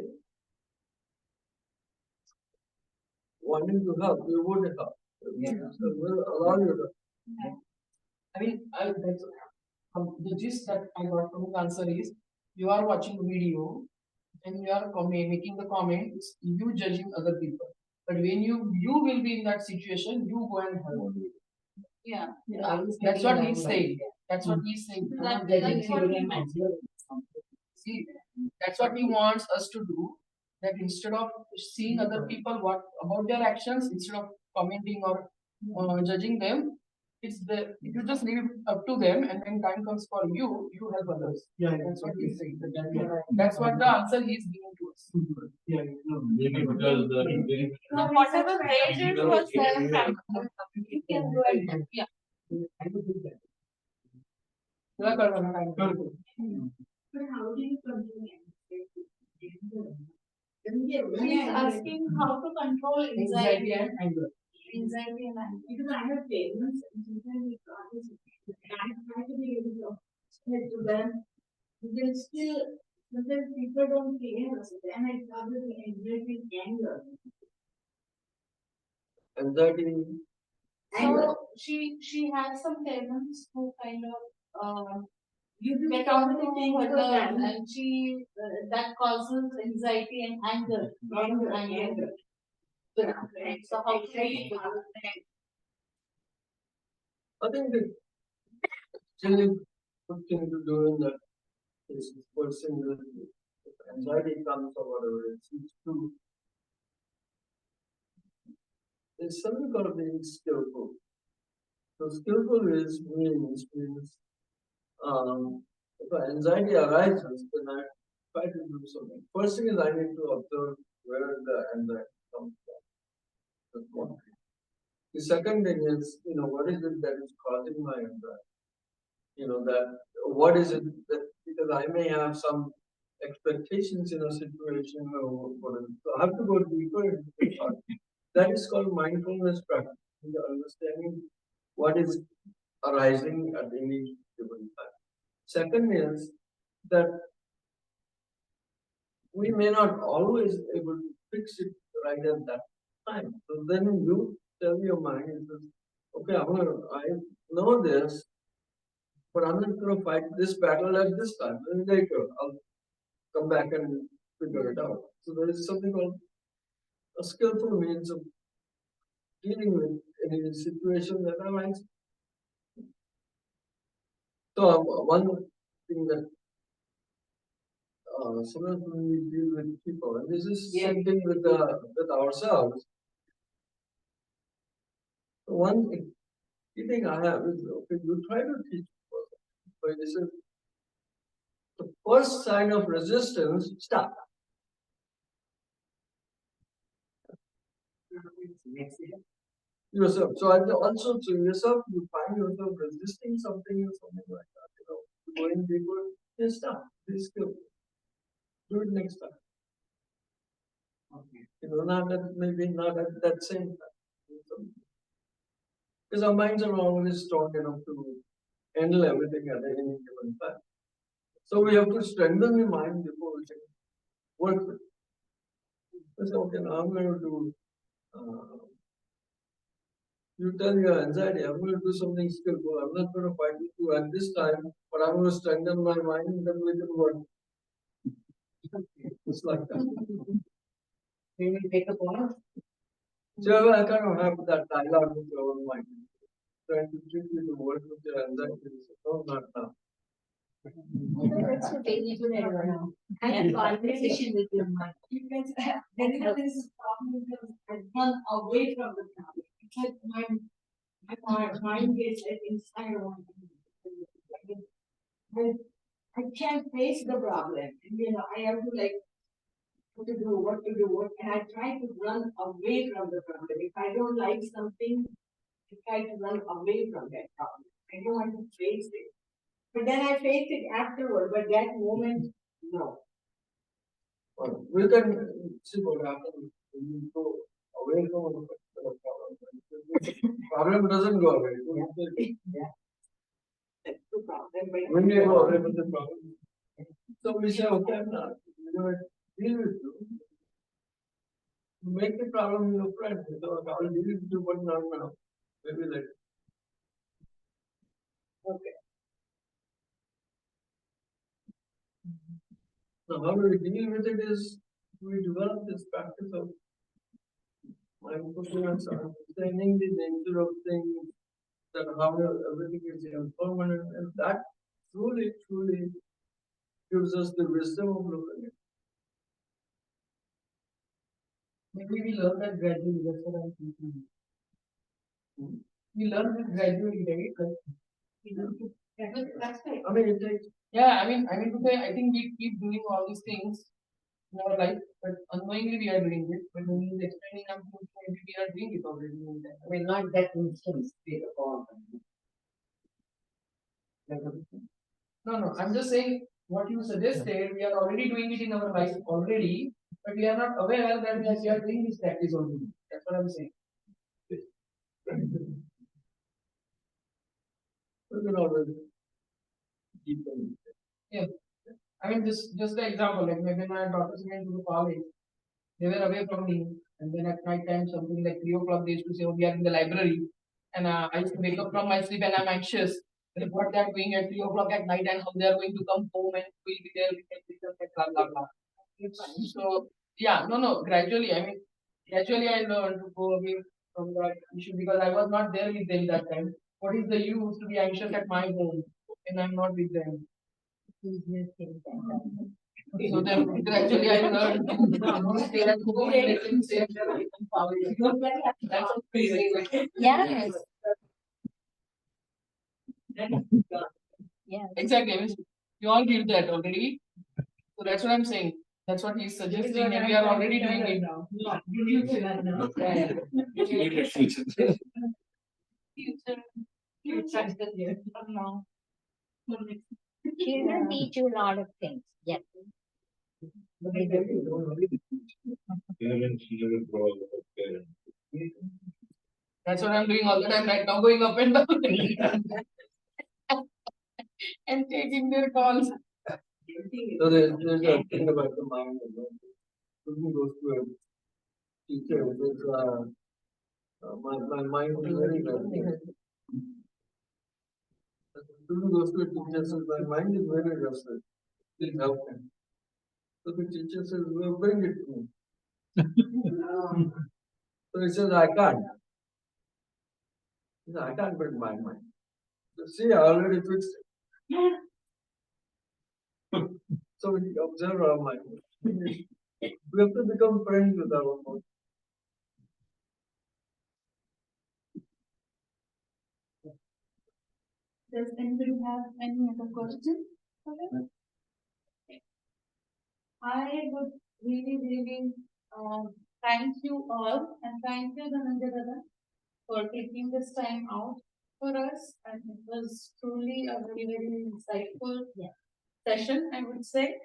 wanting to help, you would help. So we'll allow you to. I mean, that's the gist that I got from the answer is you are watching video and you are making the comments, you judging other people. But when you will be in that situation, you go and help. yeah. That's what he's saying. That's what he's saying. That- I'm not judging that's what you he and meant. observing. See, that's what he wants us to do. That instead of seeing other people what about their actions, instead of commenting or judging them, you just leave it up to them, and when time comes for you, you help others. Yeah, That's what he's saying. That's what the answer he's giving to us. Yeah, Maybe because So whatever they did was their karma. You can go and, yeah. I would do that. तुला कळलं ना काय करतो. But how do you control He's asking how to control Anxiety anxiety, and anger. anxiety and anger. Because I have parents and sometimes we got this, I try to be able to explain to them, but then still, sometimes people don't care, so then I probably the anxiety and anger. Anxiety. So she has some parents who kind of You do get on something to her for nerves, them. and she that causes anxiety and anger. Anger. So how do we I think the really good thing to do in that is person with anxiety comes or whatever, it's to there's something called being skillful. So skillful means if anxiety arises, then I try to do something. First thing is I need to observe where the anxiety comes from. That's one thing. The second thing is, what is it that is causing my anxiety? That what is it that, because I may have some expectations in a situation or whatever. So I have to go deeper into the thought. That is called mindfulness practice, the understanding what is arising at any given time. Second is that we may not always able to fix it right at that time. So then you tell your mind, okay, I know this, but I'm not going to fight this battle at this time. And later, I'll come back and figure it out. So there is something called a skillful means of dealing with any situation that arises. So one thing that sometimes when we deal with people, and this is same thing with ourselves. One thing I have is, okay, you try to teach people, but way, this is the first sign of resistance, stop. Yourself. So also to yourself, you find yourself resisting something or something like that, going deeper, then stop. Be skillful. Do it next time. Okay. Not that maybe not at that same time. Because our minds are always strong enough to handle everything at any given time. So we have to strengthen the mind before we can work with it. So, okay, now I'm going to do, you tell your anxiety, I'm going to do something skillful. I'm not going to fight with you at this time, but I'm going to strengthen my mind and then we can work. It's like that. We will take a pause. So I kind of have that dialogue with your own mind. Trying to trick you to work with your anxiety. No, not now. That's what they need to know. Have a conversation with your mind. Because there is a problem because I run away from the problem. It's like my mind gets like inside of me. I can't face the problem. I have to like what to do, and I try to run away from the problem. If I don't like something, I try to run away from that problem. I don't want to face it. But then I face it afterward, but that moment, no. Well, we can see what happens when you go away from a particular problem. The problem doesn't go away. That's the problem. But When you go away from the problem, so we say, okay, I'm not. Deal with you. Make the problem your friend. So I will deal with you, but not now. Maybe later. okay. So how do we deal with it is we develop this practice of mindfulness, understanding the nature of things, that how everything is impermanent, and that truly gives us the wisdom of looking at it. Maybe we learn that gradually, that's what I'm thinking. We learn it gradually, right? That's right. I mean, it takes. Yeah, I mean to say, I think we keep doing all these things in our life, but unknowingly we are doing it. But when he's explaining, I'm thinking maybe we are doing it already. I mean, not that instance, take a pause. No, I'm just saying what you suggested, we are already doing it in our life already, but we are not aware that we are doing this practice already. That's what I'm saying. We can always deepen. Yeah. I mean, just the example, like maybe my daughters went to the college, they were away from me, and then at night time, something like 3 o'clock, they used to say, "Oh, we are in the library," and I used to wake up from my sleep and I'm anxious. Like what they are doing at 3 o'clock at night and how they are going to come home and we'll be there with them, blah blah blah. So yeah, no, gradually. I mean, gradually I learned to go away from that issue because I was not there with them that time. What is the use to be anxious at my home and I'm not with them? So then gradually I learned to stay at home and let them say that's crazy. Yes. Yeah. Exactly. I mean, you all did that already. So that's what I'm saying. That's what he's suggesting, and we are already doing it now. Children teach you a lot of things. Yeah. Parents never grow up as parents. That's what I'm doing all the time right now, going up and down and taking their calls. So there's a thing about the mind. Student goes to a teacher. My mind is very restless. Student goes to a teacher says, my mind is very restless. Please help him. So the teacher says, well, bring it to me. So he says, I can't. He says, I can't bring my mind. So see, I already fixed it. So we observe our mind. We have to become friends with our mind. Does anybody have any other questions? Okay. I would really, thank you all and thank you, Dhananjay Dada, for taking this time out for us. And it was truly a very insightful session, I would say.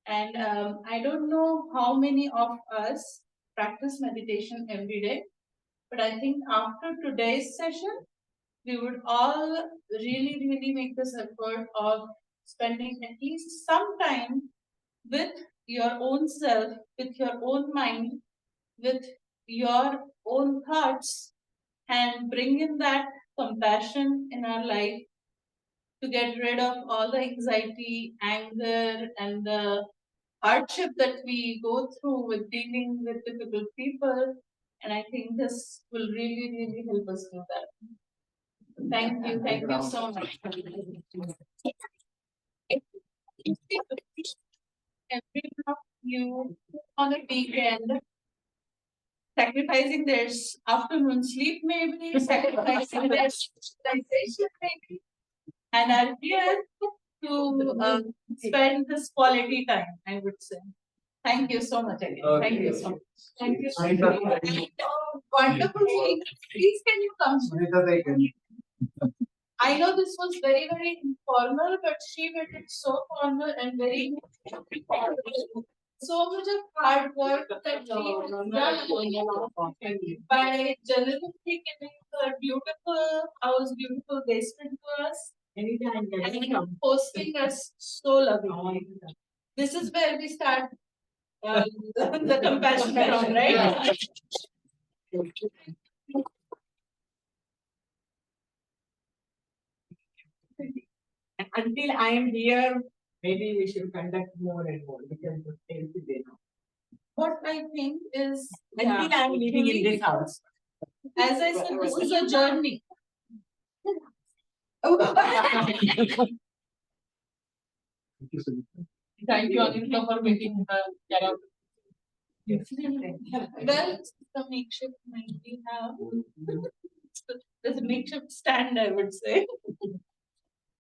And I don't know how many of us practice meditation every day, but I think after today's session, we would all really make this effort of spending at least some time with your own self, with your own mind, with your own thoughts, and bring in that compassion in our life to get rid of all the anxiety, anger, and the hardship that we go through with dealing with difficult people. And I think this will really help us do that. Thank you so much. Every one of you on a weekend, sacrificing their afternoon sleep, maybe sacrificing their socialization, maybe, and are here to spend this quality time, I would say. Thank you so much again. Thank you so much. Thank you. Wonderful. Please, can you come? I know this was very informal, but she made it so formal and very so much of hard work that she has done by generously giving her beautiful house, beautiful basement to us, and hosting us so lovely. This is where we start the compassion from, right? Until I am here, maybe we should conduct more and more because the things they know. What I think is Until I am living in this house. As I said, this is a journey. Thank you, Anita, for making get out. Well, the makeshift might we have. There's a makeshift stand, I would say.